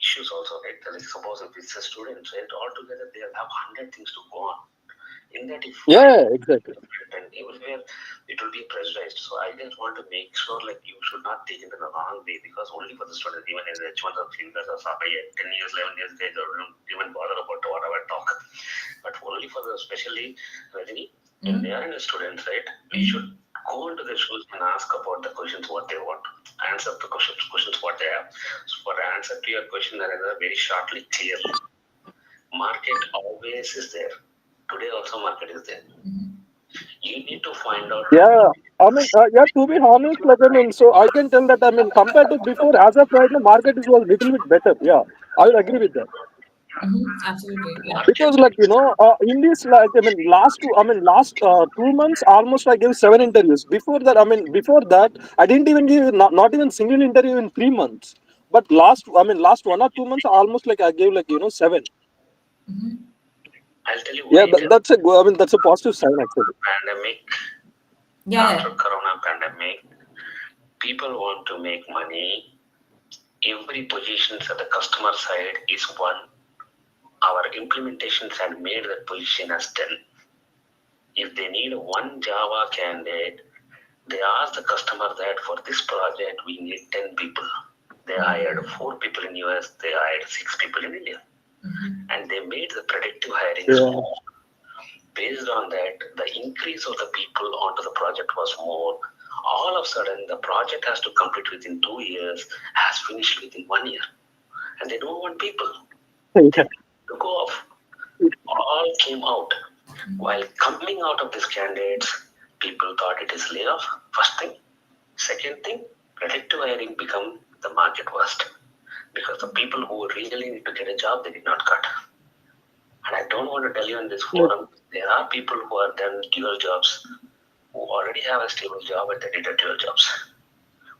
issues also, right? Like suppose if it's a student, right? Altogether they'll have 100 things to go on. In that, if I Yeah, exactly. and everywhere it will be pressurized. So I just want to make sure like you should not take it in the wrong way because only for the student, even in H1 or fingers or something, 10 years, 11 years, they don't even bother about whatever talk. But only for the especially Rajini, if they are in a student, right? We should go into the schools and ask about the questions what they want, answer the questions what they have. So for answer to your question, Narendra, very shortly, clearly, market always is there. Today also market is there. You need to find out. Yeah, I mean, yeah. To be honest, like I mean, so I can tell that I mean, compared to before, as of right now, market is was little bit better. Yeah, I will agree with that. Absolutely, yeah. Because like in this like last 2 months almost I gave 7 interviews. Before that I didn't even give not even single interview in 3 months. But last 1 or 2 months almost like I gave like seven. I'll tell you Yeah, why. that's a positive sign actually. Pandemic, Yeah, after yeah. Corona pandemic, people want to make money. Every positions at the customer side is one. Our implementations had made that position as 10. If they need one Java candidate, they ask the customer that for this project we need 10 people. They hired 4 people in US, they hired 6 people in India. And they made the predictive hiring Yeah. more. Based on that, the increase of the people onto the project was more. All of a sudden, the project has to complete within 2 years, has finished within 1 year. And they don't want people. They Yeah. to go off. All came out. While coming out of these candidates, people thought it is layoff, first thing. Second thing, predictive hiring become the market worst. Because the people who really need to get a job, they did not cut. And I don't want to tell you in this forum, there are people who are done dual jobs, who already have a stable job and they did a dual jobs.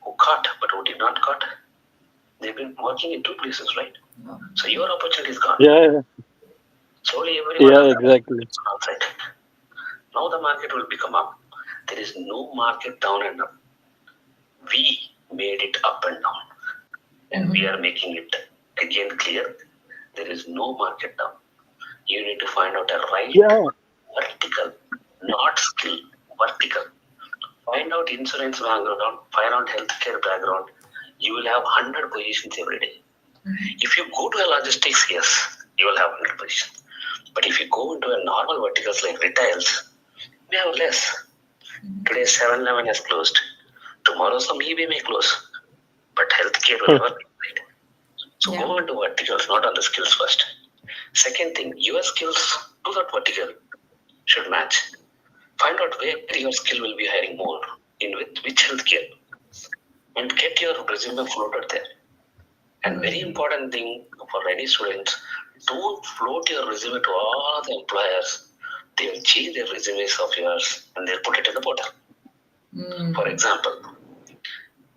Who cut, but who did not cut. They've been working in 2 places, right? So your opportunity is gone. Yeah. Slowly everyone Yeah. else Exactly. is outside. Now the market will become up. There is no market down and up. We made it up and down. And we are making it again clear. There is no market down. You need to find out a right Yeah. vertical, not skill, vertical. Find out insurance background, find out healthcare background. You will have 100 positions every day. If you go to a logistics, yes, you will have 100 positions. But if you go into a normal verticals like retails, we have less. Today 7-Eleven has closed. Tomorrow some eBay may close. But healthcare will never be right. So go into verticals, not on the skills first. Second thing, your skills to that vertical should match. Find out where your skill will be hiring more, in with which healthcare, and get your resume floated there. And very important thing for any students, Don't float your resume to all the employers. They'll change their resumes of yours and they'll put it in the portal. For example,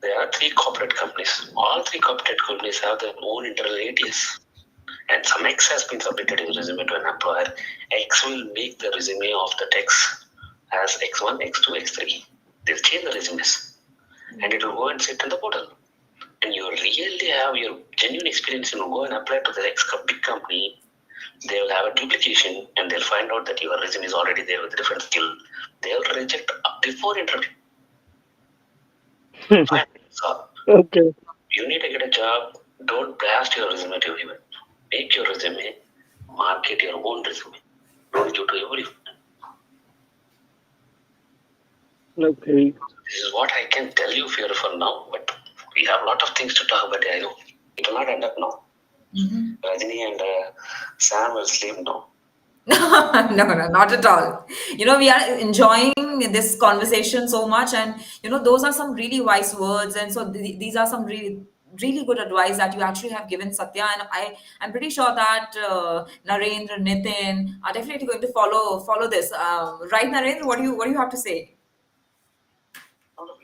there are three corporate companies. All three corporate companies have their own internal ATS. And some X has been submitted in resume to an employer. X will make the resume of the text as X1, X2, X3. They'll change the resumes and it will go and sit in the portal. And you really have your genuine experience and go and apply to the X big company. They will have a duplication and they'll find out that your resume is already there with a different skill. They'll reject before interview. Fine. So Okay. you need to get a job. Don't blast your resume to everyone. Make your resume, market your own resume. Don't give to everyone. Okay. This is what I can tell you for now, but we have a lot of things to talk about. I know it will not end up now. Rajini and Sam will sleep now. No, no, not at all. We are enjoying this conversation so much, and those are some really wise words, and so these are some really, really good advice that you actually have given, Satya. And I'm pretty sure that Narendra, Nitin are definitely going to follow this. Right, Narendra? What do you have to say?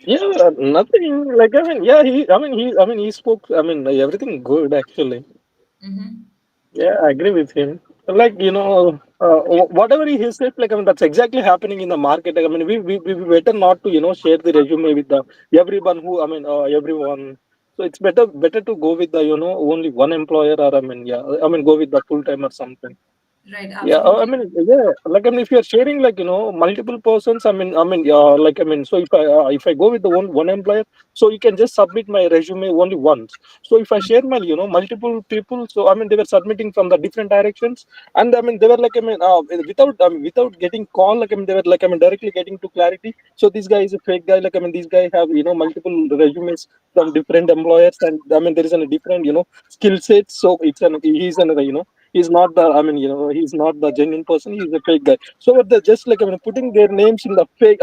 Yeah, nothing. Like I mean, yeah, he spoke. I mean, like, everything good actually. Yeah, I agree with him. Like whatever he said, like I mean, that's exactly happening in the market. I mean, we better not to share the resume with the everyone who everyone. So it's better to go with the only one employer, or I mean, yeah, I mean, go with the full time or something. Right, Yeah, I absolutely. mean, yeah, like I mean, if you're sharing like multiple persons, yeah, like I mean, so if I go with the one employer, so you can just submit my resume only once. So if I share my multiple people, so I mean they were submitting from the different directions, and I mean they were like without getting call, like I mean they were like I mean directly getting to clarity. So this guy is a fake guy, like I mean these guy have multiple resumes from different employers, and I mean there is a different skill set. So he's another he's not the he's not the genuine person, he's a fake guy. So what they're just like putting their names in the fake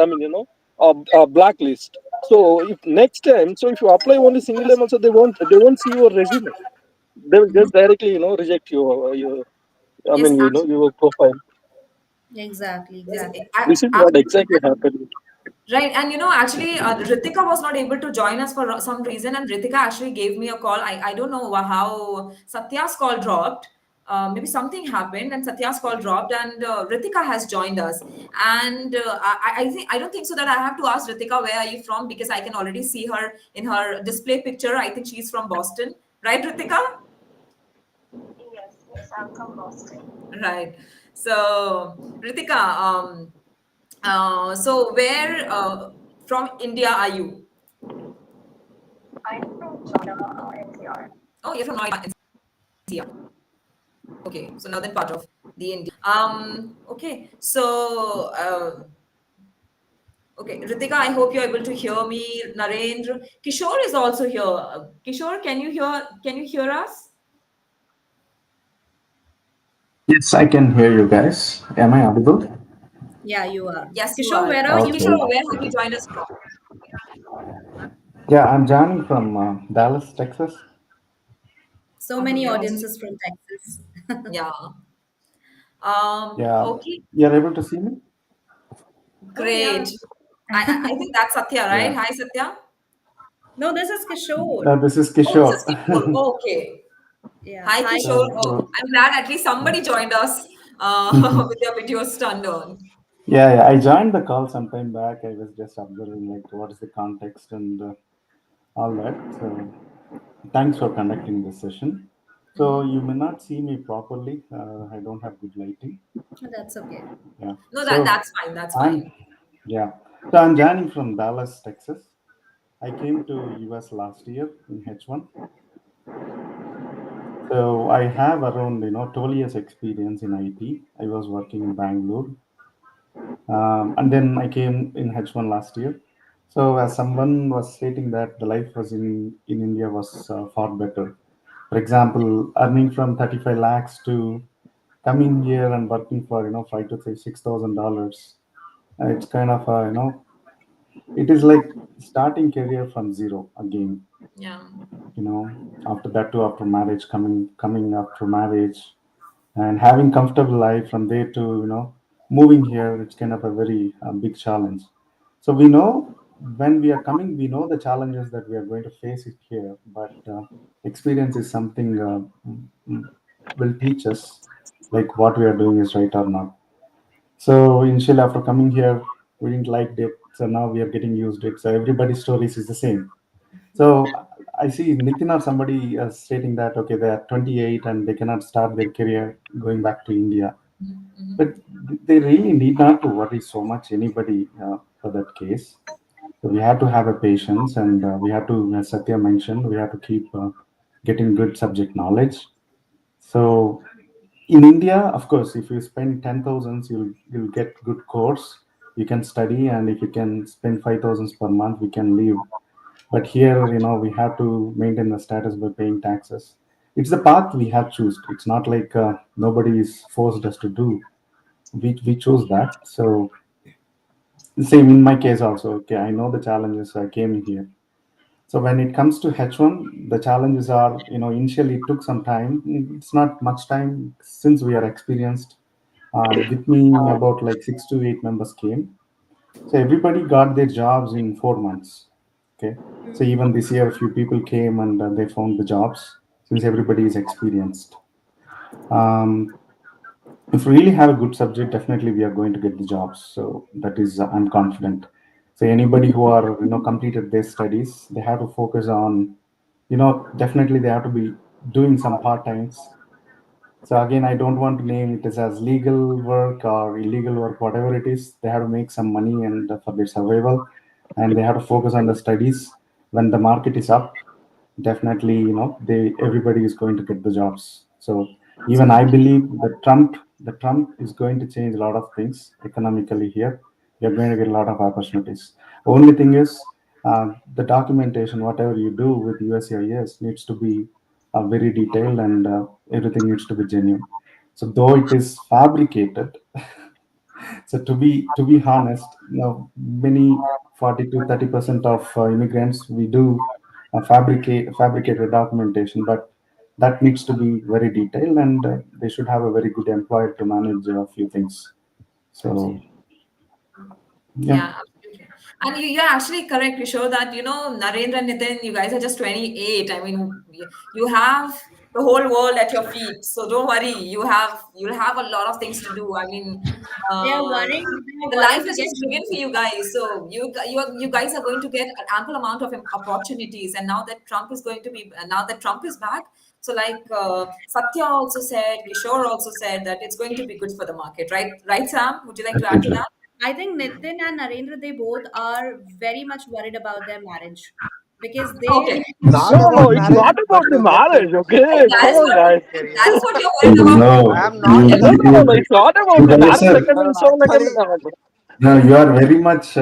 blacklist. So if next time, so if you apply only single name also, they won't see your resume. They will just directly reject your Yes, your profile. Exactly, yes, exactly. This is what absolutely. exactly happened. Right, and actually, Ritika was not able to join us for some reason, and Ritika actually gave me a call. I don't know how Satya's call dropped. Maybe something happened, and Satya's call dropped, and Ritika has joined us. And I don't think so that I have to ask Ritika, where are you from, because I can already see her in her display picture. I think she's from Boston, right, Ritika? Yes, yes, I'm from Boston. Right. So, Ritika, so where from India are you? I'm from Noida, NCR. Oh, you're from Noida, NCR. Okay, so northern part of the India. Okay, so okay, Ritika, I hope you're able to hear me. Narendra, Kishore is also here. Kishore, can you hear? Can you hear us? Yes, I can hear you guys. Am I audible? Yeah, you are. Yes, you Kishore, are. where are So, you Okay. Kishore, from? where have you joined us from? Yeah, I'm joining from Dallas, Texas. So many Okay. audiences from Texas. Yeah. Yeah, Okay. you're able to see me? Oh, yeah. Great. I think that's Satya, right? Yeah. Hi, Satya. No, this is Kishore. This is Oh, this Kishore. is Kishore. Oh, okay. Yeah. Hi, Hi, Kishore. Kishore. Oh, I'm glad at least somebody joined us with their videos turned on. Yeah, I joined the call sometime back. I was just observing like what is the context and all that. So thanks for conducting this session. So you may not see me properly. I don't have good lighting. Oh, that's okay. Yeah. No, So that's fine. That's I'm fine. yeah. So I'm joining from Dallas, Texas. I came to US last year in H1. So I have around 12 years experience in IT. I was working in Bangalore, and then I came in H1 last year. So as someone was stating that the life was in India was far better. For example, earning from 35 lakhs to coming here and working for five to $6,000. It's kind of it is like starting career from zero again. Yeah. After that too, after marriage, coming after marriage. and having comfortable life from there to moving here, it's kind of a very big challenge. So we know when we are coming, we know the challenges that we are going to face it here, but experience is something mm, will teach us like what we are doing is right or not. So initially after coming here, we didn't like it, so now we are getting used to it. So everybody's stories is the same. So I see Nitin or somebody stating that okay, they are 28 and they cannot start their career going back to India. But they really need not to worry so much anybody for that case. So we have to have a patience, and we have to, as Satya mentioned, we have to keep getting good subject knowledge. So in India, of course, if you spend 10,000, you'll get good course. You can study, and if you can spend 5,000 per month, we can live. But here, we have to maintain the status by paying taxes. It's the path we have chosen. It's not like nobody is forced us to do. We chose that. So same in my case also. Okay, I know the challenges. I came in here. So when it comes to H1, the challenges are, initially it took some time. It's not much time since we are experienced. With me, about like 6 to 8 members came. So everybody got their jobs in 4 months. Okay. So even this year, a few people came and they found the jobs since everybody is experienced. Um, if we really have a good subject, definitely we are going to get the jobs. So that is, I'm confident. So anybody who are, completed their studies, they have to focus on, definitely they have to be doing some part times. So again, I don't want to name it as legal work or illegal work, whatever it is. They have to make some money and for their survival, and they have to focus on the studies. When the market is up, definitely, they everybody is going to get the jobs. So even I believe that the Trump is going to change a lot of things economically here. You're going to get a lot of opportunities. Only thing is, the documentation, whatever you do with USCIS, needs to be very detailed, and everything needs to be genuine. So though it is fabricated, so to be honest, many 40 to 30% of immigrants we do fabricated documentation, but that needs to be very detailed, and they should have a very good employer to manage a few things. So yeah. Yeah, absolutely. And you're actually correct. You show that, Narendra and Nitin, you guys are just 28. I mean, you have the whole world at your feet. So don't worry. You'll have a lot of things to do. I mean, They are uh, worrying. They are the life worrying to is get just begin for married. you guys. So you guys are going to get an ample amount of opportunities. And now that Trump is back, so like Satya also said, Kishore also said that it's going to be good for the market, right? Right, Sam? Would you like to add to Definitely. that? I think Nitin and Narendra, they both are very much worried about their marriage because they, Okay. No, Not no, about it's marriage, not but about the to get marriage. Oh, Okay, come on, guys. that is what you're worried about. No, I am you, not No, saying no, no, no. you, It's not about the you marriage. Like, sir. I no, mean, no, so like, I mean, actually, No, you are very much,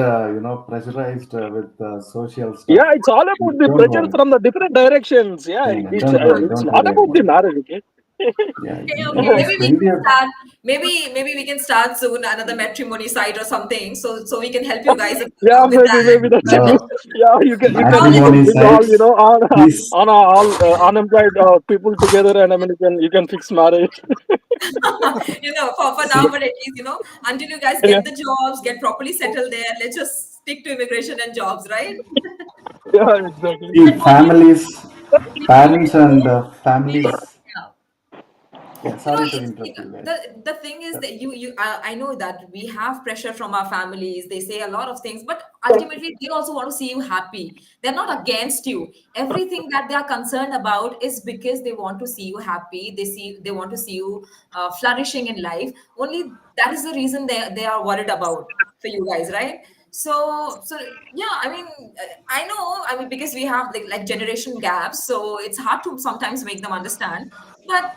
pressurized with social stuff. yeah, it's all about the Don't pressure worry. from the different directions. Yeah, Yeah, don't worry. it's Don't not worry about the anymore. marriage. Okay. Yeah, okay, Okay, okay. there's maybe we plenty can of. start. Maybe we can start soon another matrimony site or something. So we can help you guys Yeah, with that. maybe that's a But good. No, Yeah, now you let's can matrimony bring all sites. Please. on all unemployed people together, and I mean you can fix marriage. for now, See, but at least until you guys Yeah, get the jobs, get properly settled there, let's just stick to immigration and jobs, right? yeah, exactly. see, But what you families, what parents, you and both really, families. yeah. Yeah, sorry to It's interrupt you the guys. the thing is that you I know that we have pressure from our families. They say a lot of things, but ultimately they also want to see you happy. They're not against you. Everything that they are concerned about is because they want to see you happy. They want to see you flourishing in life. Only that is the reason they are worried about for you guys, right? So yeah, I mean, I know, I mean, because we have like generation gaps, so it's hard to sometimes make them understand. But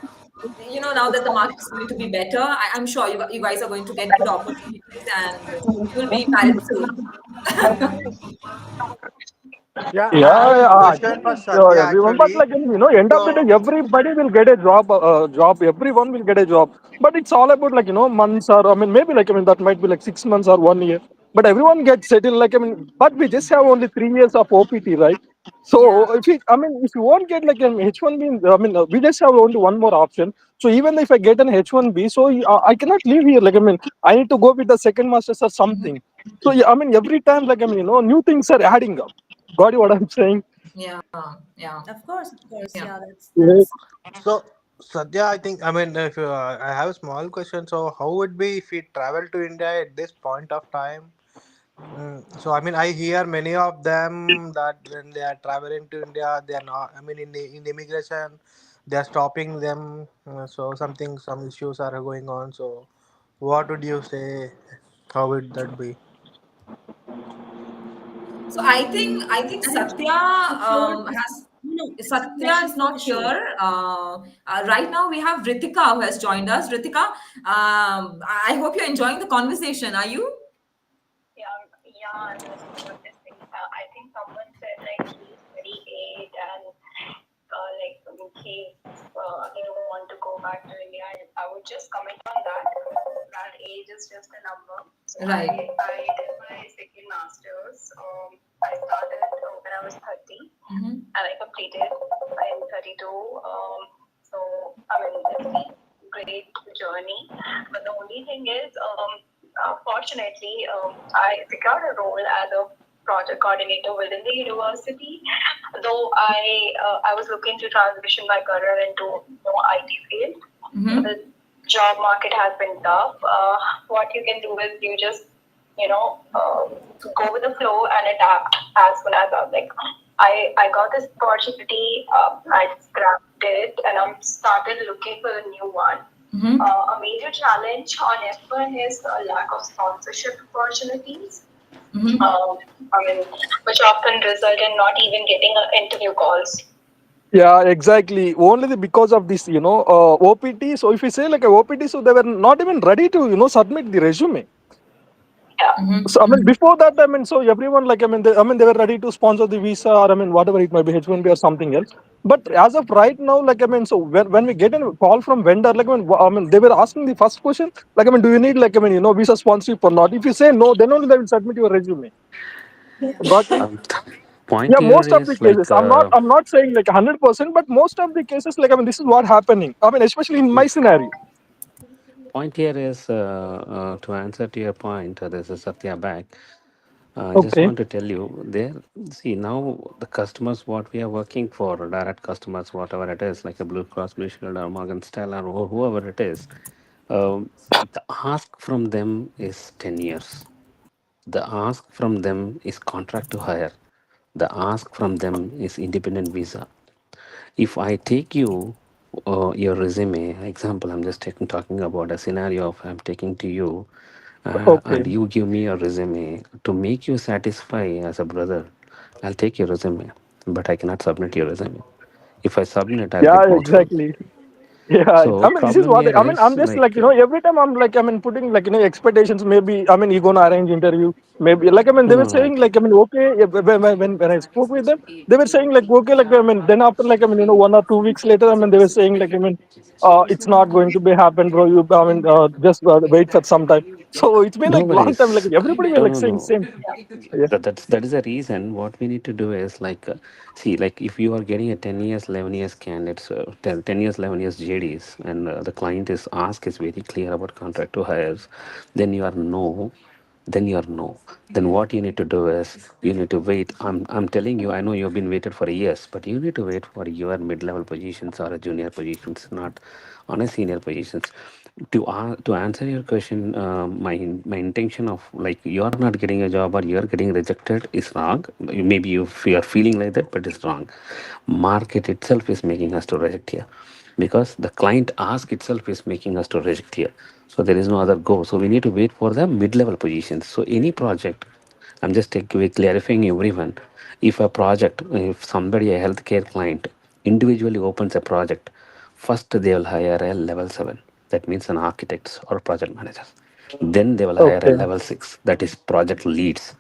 now that the market is going to be better, I'm sure you guys are going to get good opportunities and you'll be married soon. yeah, I Yeah, have a yeah, question for Satya everyone. But actually. like end of the day, So, everybody will get a job. Job. Everyone will get a job. But it's all about like months or I mean maybe like I mean that might be like 6 months or 1 year. but everyone gets settled. Like I mean, but we just have only 3 years of OPT, right? Yeah. So if you, I mean, if you won't get like an H1B, I mean, we just have only one more option. So even if I get an H1B, so I cannot live here. Like I mean, I need to go with the second masters or Mhm. something. So yeah, I mean, every time, like I mean, new things are adding up. Got you what I'm saying? Yeah, yeah, Of course. yeah. Yeah, Yeah. that's So, Satya, I think, I mean, if I have a small question. So, how would be if we travel to India at this point of time? So, I mean, I hear many of them that when they are traveling to India, they are not, I mean, in immigration, they are stopping them. So, some issues are going on. So, what would you say? How would that be? So I think Satya for sure. has No, it's a Satya question is for not sure. here. Right now we have Ritika who has joined us. Ritika, I hope you're enjoying the conversation. Are you? Yeah, I'm listening. I think someone said like he's 38 and like he don't want to go back to India. I would just comment on that. That age is just a number. So Right. I did my second masters. I started when I was 30 Mm-hmm. and I completed in 32. So I mean it's been a great journey, but the only thing is, fortunately, I secured a role as a project coordinator within the university. Though I was looking to transition my career into IT field, Mm-hmm. the job market has been tough. What you can do is you just go with the flow and adapt as soon as I got this opportunity. I grabbed it and I'm started looking for a new one. Mm-hmm. A major challenge on F1 is a lack of sponsorship opportunities. Mm-hmm. Um, I mean, which often result in not even getting interview calls. Yeah, exactly. Only because of this, OPT. So if you say like a OPT, so they were not even ready to, submit the resume. Yeah. Mm-hmm. So I mean, before that, I mean, so everyone like they were ready to sponsor the visa or I mean whatever it might be H1B or something else. But as of right now, like I mean, so when we get a call from vendor, like I mean, they were asking the first question, like I mean, do you need like I mean, visa sponsorship or not? If you say no, then only they will submit your resume. Yeah. Got me? Um, point Yeah, here most of the is like, cases. I'm not saying like 100%, but most of the cases, like I mean, this is what happening. I mean, especially in my scenario. point here is to answer to your point. This is Satya back. I just Okay. want to tell you there. See now the customers what we are working for, direct customers, whatever it is, like a Blue Cross Blue Shield or Morgan Stanley or whoever it is, the ask from them is 10 years. The ask from them is contract to hire. The ask from them is independent visa. If I take you your resume, example, I'm just talking about a scenario of I'm taking to you, Okay. and you give me your resume to make you satisfy as a brother. I'll take your resume, but I cannot submit your resume. If I submit, I'll Yeah, get voucher. exactly. Yeah, So I mean, this is problem what here I mean. is I'm just like like, every time I'm like I mean putting like expectations. Maybe I mean you gonna arrange interview. Maybe like I mean no, they no, were no, saying like, like I mean okay yeah, when I spoke with them, they were saying like okay like I mean then after like I mean 1 or 2 weeks later I mean they were saying like I mean it's not going to be happen, bro. You I mean just wait for some time. So it's been like long time. Like nobody's, everybody were no, like no, saying no. same. Yeah. That is the reason. What we need to do is like, see, like if you are getting a 10 years, 11 years candidates, 10 years, 11 years JDs, and the client is ask is very clear about contract to hires, then you are no. Then you are no. Then what you need to do is you need to wait. I'm telling you, I know you've been waited for years, but you need to wait for your mid-level positions or a junior positions, not on a senior positions. To answer your question, my intention of like you are not getting a job or you are getting rejected is wrong. Maybe you are feeling like that, but it's wrong. Market itself is making us to reject here because the client ask itself is making us to reject here. So there is no other go. So we need to wait for the mid-level positions. So any project, I'm just clarifying everyone. If a project, if somebody, a healthcare client, individually opens a project, first they will hire a level 7. That means an architect or project manager. Then they will hire a Okay. level 6, that is project leads.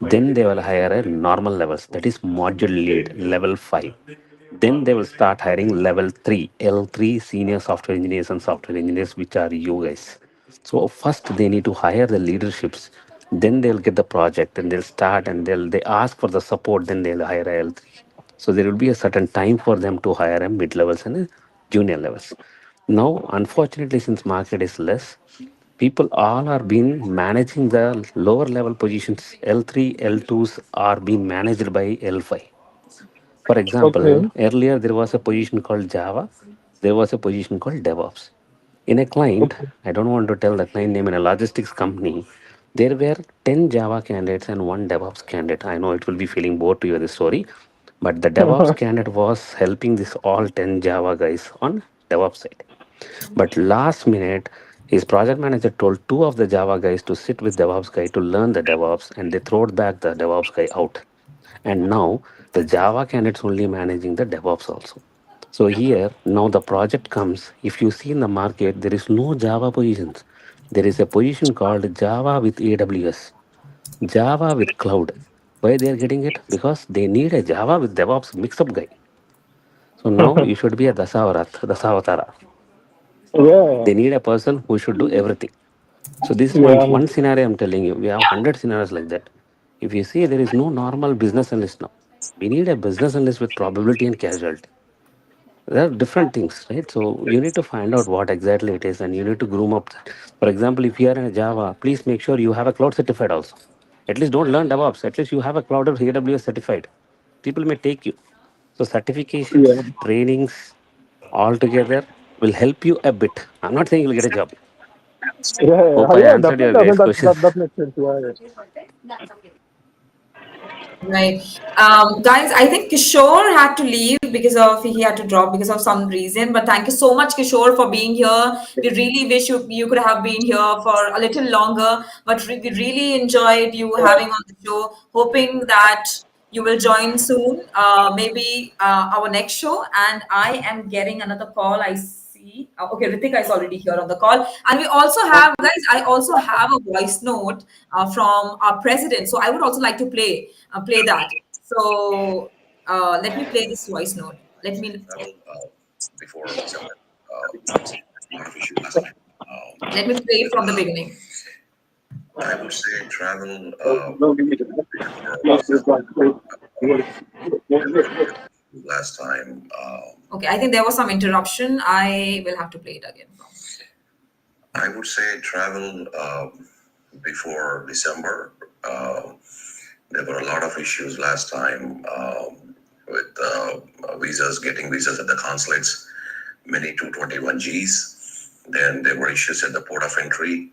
Then they will hire a normal levels, that is module lead, level 5. Then they will start hiring level 3, L3 senior software engineers and software engineers, which are you guys. So first they need to hire the leaderships Then they'll get the project and they'll start and they ask for the support, then they'll hire a L3. So there will be a certain time for them to hire a mid levels and a junior levels. Now, unfortunately, since market is less, people all are being managing the lower level positions. L3, L2s are being managed by L5. For example, Okay. earlier there was a position called Java, there was a position called DevOps. In a client, Okay. I don't want to tell the client name, in a logistics company, there were 10 Java candidates and one DevOps candidate. I know it will be feeling bored to you, this story, but the DevOps candidate was helping this all 10 Java guys on DevOps side. But last minute, his project manager told two of the Java guys to sit with DevOps guy to learn the DevOps, and they throwed back the DevOps guy out. And now the Java candidates only managing the DevOps also. So here now the project comes. If you see in the market, there is no Java positions. There is a position called Java with AWS, Java with cloud. Why they are getting it? Because they need a Java with DevOps mix up guy. So now you should be a Dasavatara. Yeah. They need a person who should do everything. So this is Yeah. one scenario I'm telling you. We have 100 scenarios like that. If you see, there is no normal business analyst now. We need a business analyst with probability and casualty. There are different things, right? So you need to find out what exactly it is and you need to groom up that. For example, if you are in a Java, please make sure you have a cloud certified also. At least don't learn DevOps. At least you have a cloud or AWS certified. People may take you. So certifications, Yeah. trainings, all together will help you a bit. I'm not saying you'll get a job. Yeah. Hope I Yeah. answered your Definitely. I guys' mean, questions. that makes sense. Yeah. Yeah. Right. Guys, I think Kishore had to leave because of he had to drop because of some reason. But thank you so much, Kishore, for being here. We really wish you could have been here for a little longer, but we really enjoyed you having on the show. Hoping that you will join soon, maybe our next show. And I am getting another call. I see. Okay, Ritika is already here on the call, and we also have guys. I also have a voice note from our president, so I would also like to play that. So let me play this voice note. Let me before December. Let me play from the beginning. I would say travel No, give me before Yes, this one. last time. Okay, I think there was some interruption. I will have to play it again. I would say travel before December. There were a lot of issues last time with visas, getting visas at the consulates, many 221Gs. Then there were issues at the port of entry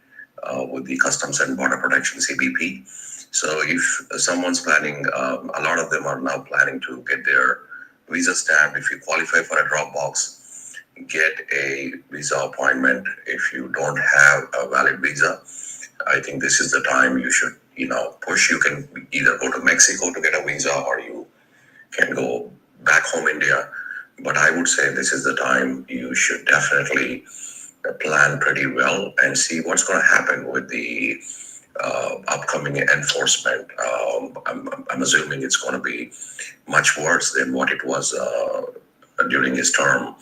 with the Customs and Border Protection CBP. So if someone's planning, a lot of them are now planning to get their visa stamped. If you qualify for a Dropbox, get a visa appointment. If you don't have a valid visa, I think this is the time you should, push. You can either go to Mexico to get a visa or you can go back home India. But I would say this is the time you should definitely plan pretty well and see what's going to happen with the upcoming enforcement. I'm assuming it's going to be much worse than what it was during his term.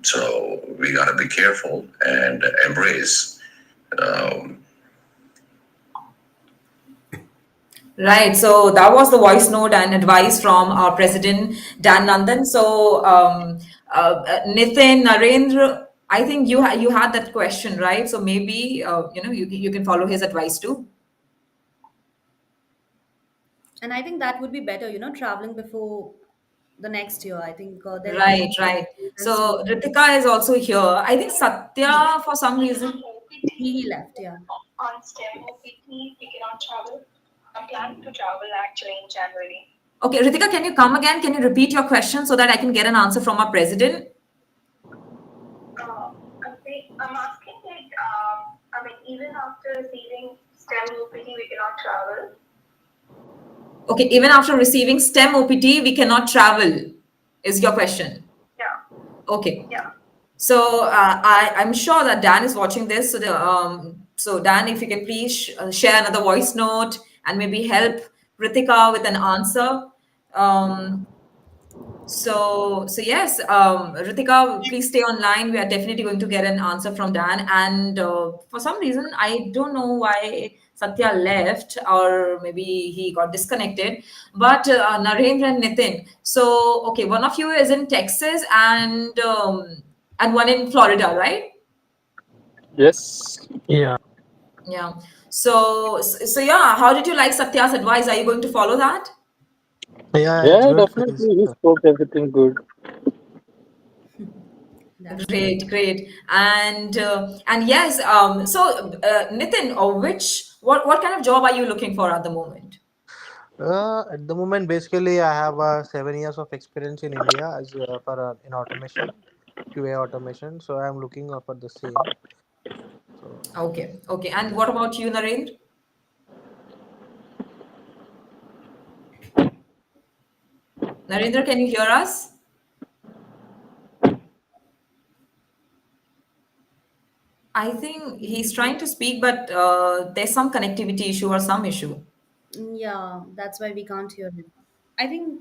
So we got to be careful and embrace. Um, Right. So that was the voice note and advice from our president, Dan Nandan. So, Nitin, Narendra, I think you had that question, right? So maybe you can follow his advice too. And I think that would be better, traveling before the next year. I think there'll be Right, more right. and So smooth. Ritika is also here. I think Satya, for some reason. He left, yeah. On STEM OPT, we cannot travel. I'm planning to travel actually in January. Okay, Ritika, can you come again? Can you repeat your question so that I can get an answer from our president? I'm asking like, even after receiving STEM OPT, we cannot travel. Okay, even after receiving STEM OPT, we cannot travel, is your question. Yeah, Okay. yeah. So I'm sure that Dan is watching this. So Dan, if you can please share another voice note and maybe help Ritika with an answer. Um, So yes, Ritika, please stay online. We are definitely going to get an answer from Dan. And for some reason, I don't know why Satya left, or maybe he got disconnected. But Narendra and Nitin. So okay, one of you is in Texas, and one in Florida, right? Yes. Yeah. Yeah. So yeah, how did you like Satya's advice? Are you going to follow that? Yeah, it's Yeah, good. It's definitely. He spoke everything good. That's great. Great, great. And yes, Nitin, what kind of job are you looking for at the moment? at the moment, basically, I have 7 years of experience in India as for in automation, QA automation. So I'm looking for the same. So Okay, okay. And yeah. what about you, Narendra? Narendra, can you hear us? I think he's trying to speak, but there's some connectivity issue or some issue. Yeah, that's why we can't hear him. I think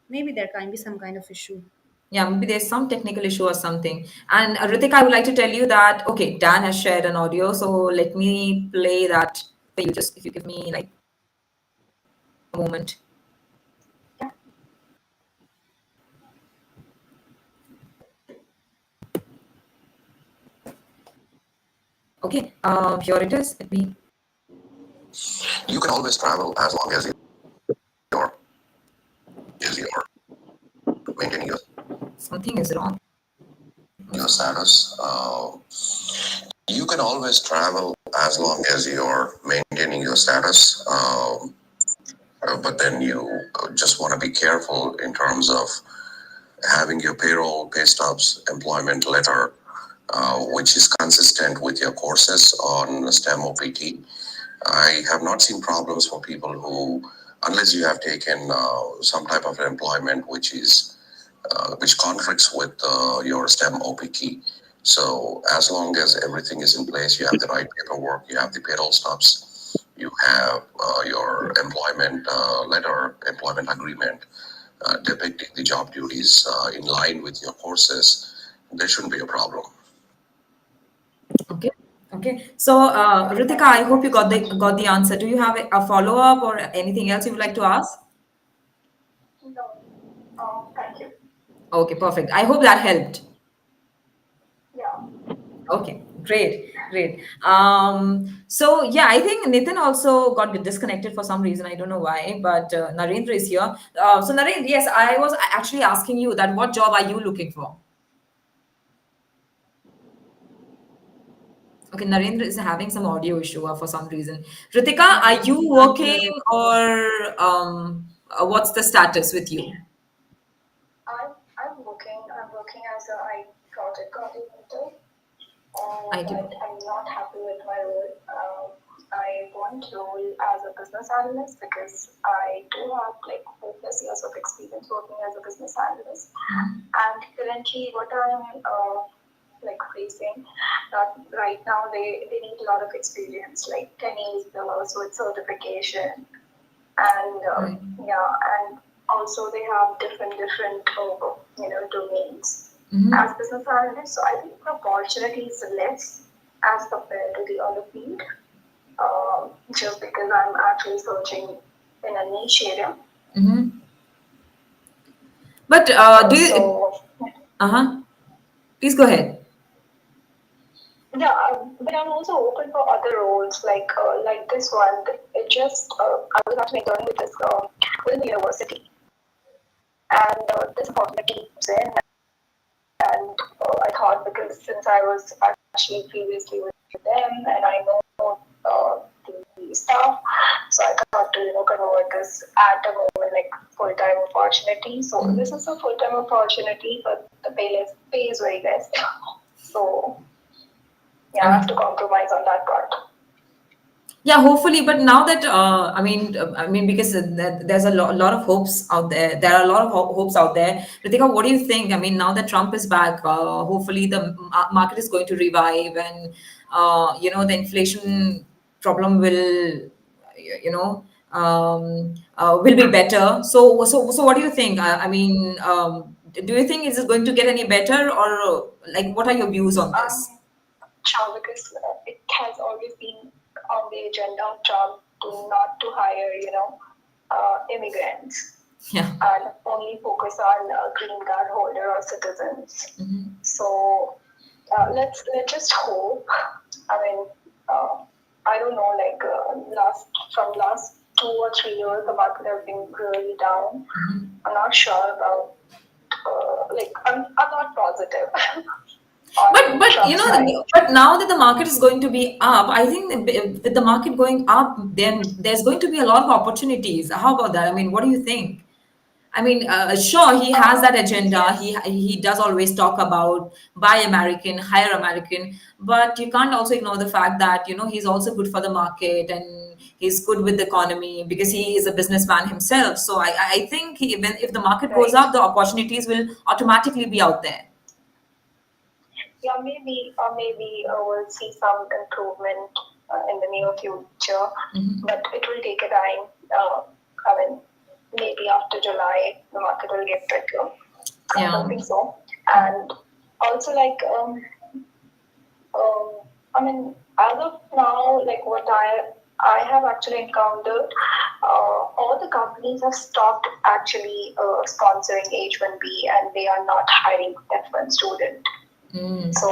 maybe there can be some kind of issue. Yeah, maybe there's some technical issue or something. And Ritik, I would like to tell you that, okay, Dan has shared an audio, so let me play that for you, just if you give me like a moment. Okay, here it is. Let me. You can always travel as long as you're is your maintaining your something is wrong. Your status. You can always travel as long as you're maintaining your status. But then you just want to be careful in terms of having your payroll, pay stubs, employment letter, which is consistent with your courses on STEM OPT. I have not seen problems for people who, unless you have taken some type of employment which conflicts with your STEM OPT. So as long as everything is in place, you have the right paperwork, you have the payroll stubs, you have your employment letter, employment agreement depicting the job duties in line with your courses, there shouldn't be a problem. Okay. Okay. So, Ritika, I hope you got the answer. Do you have a follow up or anything else you would like to ask? No, thank you. Okay, perfect. I hope that helped. Yeah. Okay, great, great. So yeah, I think Nitin also got disconnected for some reason. I don't know why, but Narendra is here. So Narendra, yes, I was actually asking you that what job are you looking for? Okay, Narendra is having some audio issue for some reason. Ritika, Yeah, are you we can't hear working him. or what's the status with you? I'm working as a I project coordinator, I but do. I'm not happy with my role. I want role as a business analyst because I do have like 4+ years of experience working as a business analyst. And currently, what I'm like facing that right now they need a lot of experience, like 10 years with certification, and Right. yeah, and also they have different domains as Mm-hmm. business analysts. So I think the opportunity is less as compared to the other field. Just because I'm actually searching in a niche area. Mm-hmm. But do you? So Uh-huh. Please go ahead. yeah, but I'm also open for other roles like this one. It just I was actually interning with this within the university, and this opportunity came in, and I thought because since I was actually previously with them and I know the staff, so I thought to convert this at a moment like full time opportunity. So this is a full time opportunity, but the pay is very less. So yeah, I have to Okay. compromise on that part. Yeah, hopefully. But now that I mean, because there's a lot of hopes out there. There are a lot of hopes out there. Ritika, what do you think? I mean, now that Trump is back, hopefully the market is going to revive, and the inflation problem will, will be better. So what do you think? I mean, do you think is it going to get any better, or like what are your views on this? Sure, because it has always been on the agenda of Trump to not to hire, immigrants Yeah. and only focus on green card holder or citizens. So let's just hope. I mean, I don't know, like last 2 or 3 years, the market has been really down. I'm not sure about. I'm not positive on But Trump's side. but now that the market is going to be up, I think that with the market going up, then there's going to be a lot of opportunities. How about that? I mean, what do you think? I mean, sure, he has that agenda. Yes. He does always talk about buy American, hire American, but you can't also ignore the fact that he's also good for the market, and he's good with the economy because he is a businessman himself. So I think even if the market goes Right. up, the opportunities will automatically be out there. Yeah, maybe we'll see some improvement in the near future, but it will take a time. I mean, maybe after July, the market will get better. I Yeah. don't think so. And also, I mean, as of now, like what I have actually encountered, all the companies have stopped actually sponsoring H1B, and they are not hiring F1 student. So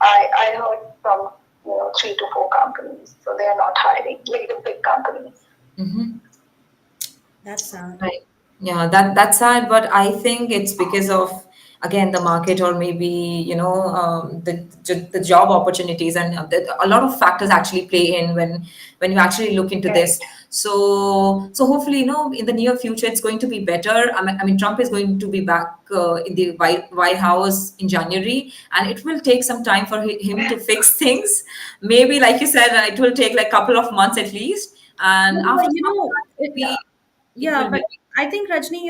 I heard from 3 to 4 companies, so they are not hiring, like the big companies. That's sad. Right. Yeah, that's sad, but I think it's because of again the market, or maybe the job opportunities, and a lot of factors actually play in when you actually look into this. Right. So hopefully in the near future it's going to be better. I mean Trump is going to be back in the White House in January, and it will take some time for him to fix things. Maybe like you said, it will take like couple of months at least, and No, after but some time, maybe it yeah, will but be. I think Rajni,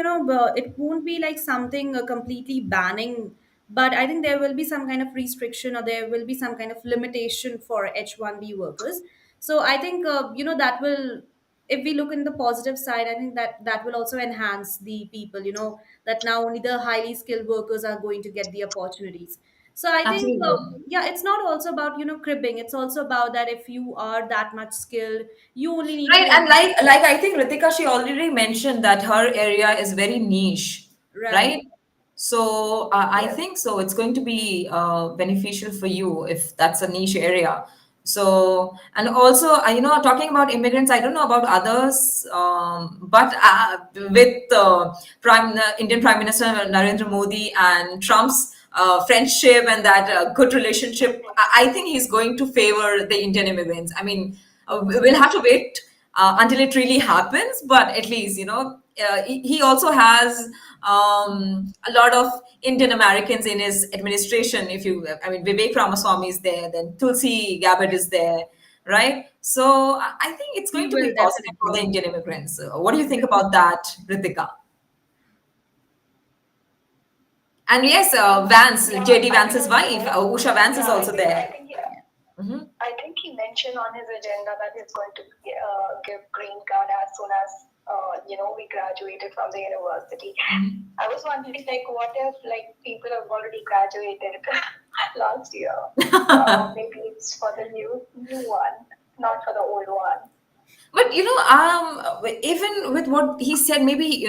it won't be like something completely banning, but I think there will be some kind of restriction, or there will be some kind of limitation for H1B workers. So I think that will, if we look in the positive side, I think that will also enhance the people. That now only the highly skilled workers are going to get the opportunities. So I think Absolutely. yeah, it's not also about cribbing. It's also about that if you are that much skilled, you only need Right, to and like I think Ritika, she already mentioned that her area is very niche, right. right? So I Yes. think so. It's going to be beneficial for you if that's a niche area. So and also, talking about immigrants, I don't know about others, but with Indian Prime Minister Narendra Modi and Trump's friendship and that good relationship, I think he's going to favor the Indian immigrants. I mean, we'll have to wait until it really happens, but at least he also has a lot of Indian Americans in his administration. If you I mean Vivek Ramaswamy is there, then Tulsi Gabbard is there, right? So I think it's He going to be will positive for the definitely. Indian immigrants. What do you think about that, Ritika? And yes, Vance, Yeah, JD I think Vance's wife, so. Usha Vance is Yeah, I also think I there. think yeah. Mhm. I think he mentioned on his agenda that he's going to give green card as soon as we graduated from the university. I was wondering, like, what if like people have already graduated last year? Maybe it's for the new one, not for the old one. But even with what he said, maybe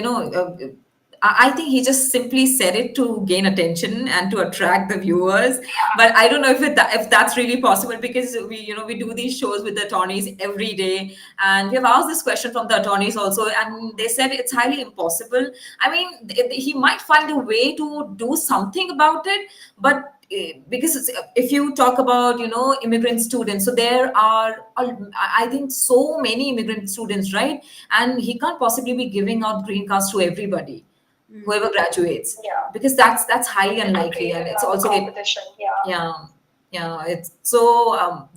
I think he just simply said it to gain attention and to attract the viewers. But I don't know if that's really possible, because we do these shows with the attorneys every day, and we have asked this question from the attorneys also, and they said it's highly impossible. I mean, he might find a way to do something about it, but because if you talk about immigrant students, so there are I think so many immigrant students, right? And he can't possibly be giving out green cards to everybody whoever graduates, Yeah, because that's highly it will unlikely, create and it's another also competition. Yeah. yeah, yeah, it's so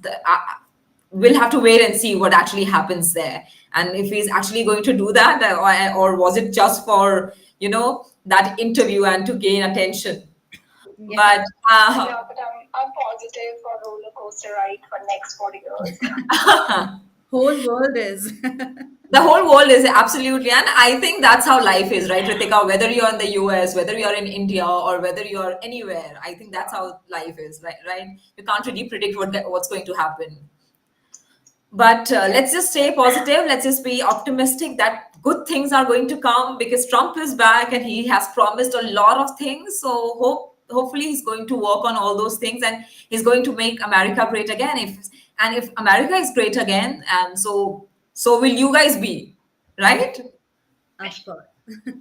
we'll have to wait and see what actually happens there, and if he's actually going to do that, or was it just for that interview and to gain attention. Yeah. But Yeah, but I'm positive for roller coaster ride for next 4 years. Whole world is. The whole world is absolutely, and I think that's how life is, right, Ritika? Whether you're in the US, whether you're in India, or whether you're anywhere, I think that's how life is, right? Right? You can't really predict what's going to happen. But let's just stay positive. Let's just be optimistic that good things are going to come because Trump is back and he has promised a lot of things. So hopefully he's going to work on all those things and he's going to make America great again. If America is great again, and so will you guys be, right? Of course. Yeah,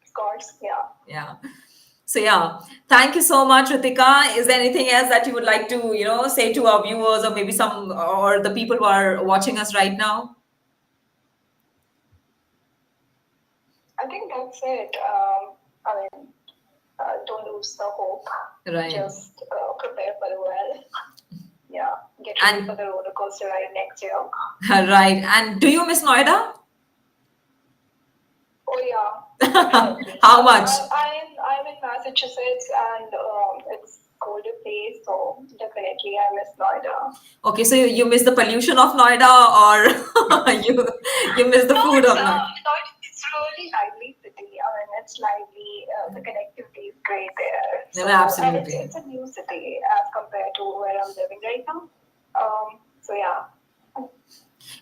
of course. Yeah. Yeah. So yeah, thank you so much, Ritika. Is there anything else that you would like to, say to our viewers or maybe some or the people who are watching us right now? I think that's it. I mean, don't lose the hope. Right. Just prepare for the well. Yeah, get ready for And the roller coaster ride next year. right. And do you miss Noida? Oh yeah, definitely. How much? I'm in Massachusetts and it's colder place, so definitely I miss Noida. Okay, so you miss the pollution of Noida or you you miss the No, food it's of Noida? it's really lively city. I mean, it's lively. The connectivity is great there. No, So no, and absolutely. it's a new city as compared to where I'm living right now. So yeah.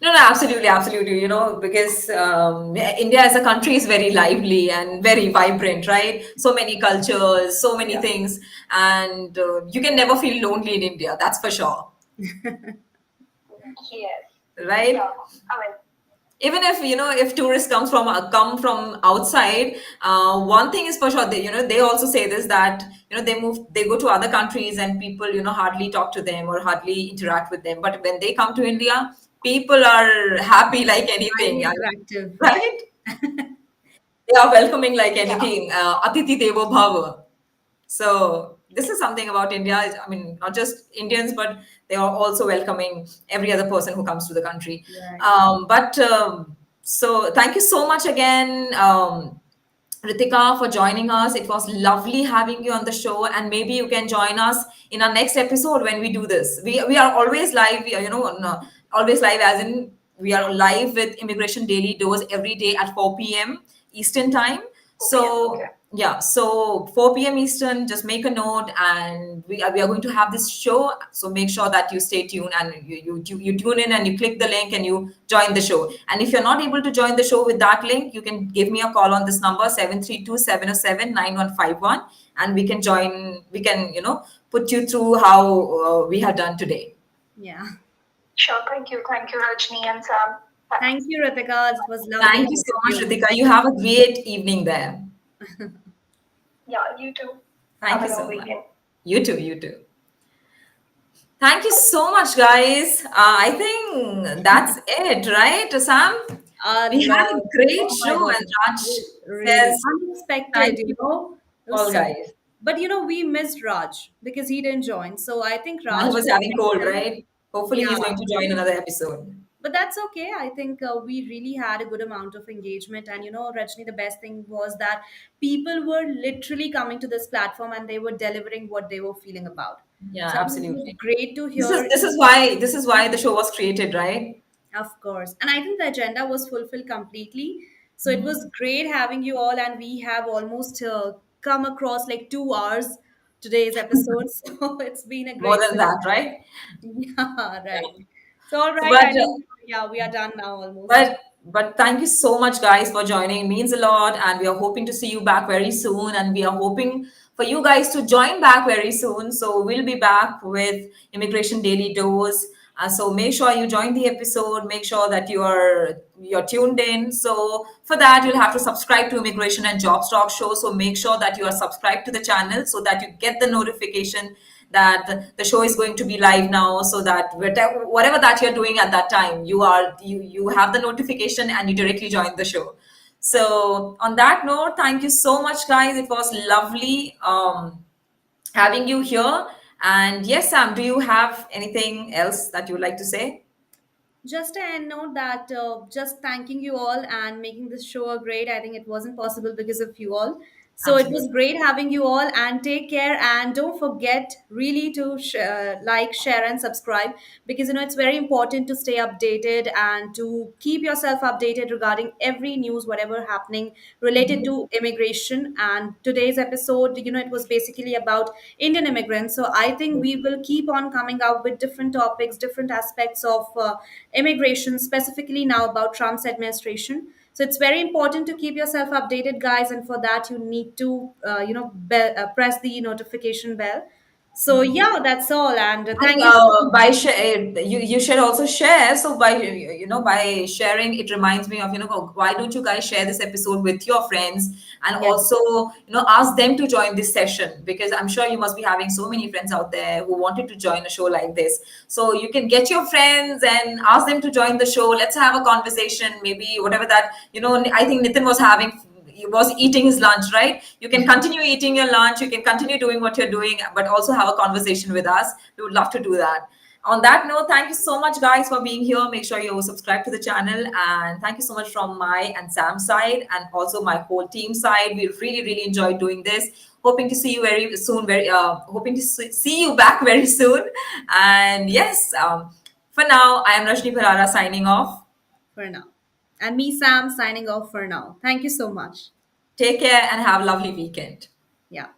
No, no, absolutely, absolutely. Because India as a country is very lively and very vibrant, right? So many cultures, so many Yeah. things, and you can never feel lonely in India. That's for sure, Yes. right? Yeah. I mean, Even if tourists come from outside, one thing is for sure, they also say this, that they go to other countries and people hardly talk to them or hardly interact with them, but when they come to India, people are happy like anything. Highly attractive. Right, they are welcoming like yeah. anything. Atiti devo bhava. So this is something about India. I mean, not just Indians, but they are also welcoming every other person who comes to the country. Right. But so thank you so much again, Ritika, for joining us. It was lovely having you on the show, and maybe you can join us in our next episode when we do this. We are always live. We are, always live, as in we are live with Immigration Daily Dose every day at 4 p.m. Eastern time. 4 p.m. Okay. So yeah, so 4 p.m. Eastern, just make a note, and we are going to have this show. So make sure that you stay tuned and you tune in and you click the link and you join the show. And if you're not able to join the show with that link, you can give me a call on this number 732-707-9151, and we can join. We can put you through how we have done today. Yeah. Sure. Thank you, Rajni and Sam. Thank Thanks. you, Ritika. It was lovely Thank you being so with much, you. Ritika. You have a great evening there. Yeah, you too. Thank Have you a so long much. weekend. You too. You too. Thank you so much, guys. I think that's it, right, Sam? We had a great Oh my show, God. and Raj Really says, unexpected, thank you It was all, so, guys. but we missed Raj because he didn't join. So I think He Raj was will having cold, excel. right? Hopefully, Yeah. he's going to join another episode. But that's okay. I think we really had a good amount of engagement. And Rajni, the best thing was that people were literally coming to this platform and they were delivering what they were feeling about. Yeah, So I think it was absolutely. great to This is hear. this is why this is why the show was created, right? Of course. And I think the agenda was fulfilled completely. So it Mhm. was great having you all. And we have almost come across like 2 hours today's episode. So it's been a More great than session. that, right? Yeah, right. Yeah. So, all So, right. but I think, yeah, we are done now almost. but thank you so much, guys, for joining. It means a lot, and we are hoping to see you back very soon. And we are hoping for you guys to join back very soon. So we'll be back with Immigration Daily Dose. So make sure you join the episode. Make sure that you're tuned in. So for that, you'll have to subscribe to Immigration and Jobs Talk Show. So make sure that you are subscribed to the channel so that you get the notification that the show is going to be live now, so that whatever that you're doing at that time, you have the notification and you directly join the show. So on that note, thank you so much, guys. It was lovely having you here. And yes, Sam, do you have anything else that you would like to say? Just a end note that just thanking you all and making this show a great. I think it wasn't possible because of you all. So it was Absolutely. great having you all, and take care, and don't forget really to like, share and subscribe, because it's very important to stay updated and to keep yourself updated regarding every news whatever happening related to immigration. And today's episode, it was basically about Indian immigrants. So I think we will keep on coming out with different topics, different aspects of immigration, specifically now about Trump's administration. So it's very important to keep yourself updated, guys, and for that you need to press the notification bell. So yeah, that's all, and thank you so much. By share, you should also share. So by by sharing, it reminds me of why don't you guys share this episode with your friends, and Yes. also ask them to join this session, because I'm sure you must be having so many friends out there who wanted to join a show like this. So you can get your friends and ask them to join the show. Let's have a conversation, maybe whatever that I think Nitin was having, he was eating his lunch, right? You can continue eating your lunch, you can continue doing what you're doing, but also have a conversation with us. We would love to do that. On that note, thank you so much, guys, for being here. Make sure you subscribe to the channel, and thank you so much from my and Sam's side, and also my whole team side. We really, really enjoyed doing this. Hoping to see you very soon. Hoping to see you back very soon. And yes, for now, I am Rashni Parara signing off. For now. And me, Sam, signing off for now. Thank you so much. Take care and have a lovely weekend. Yeah.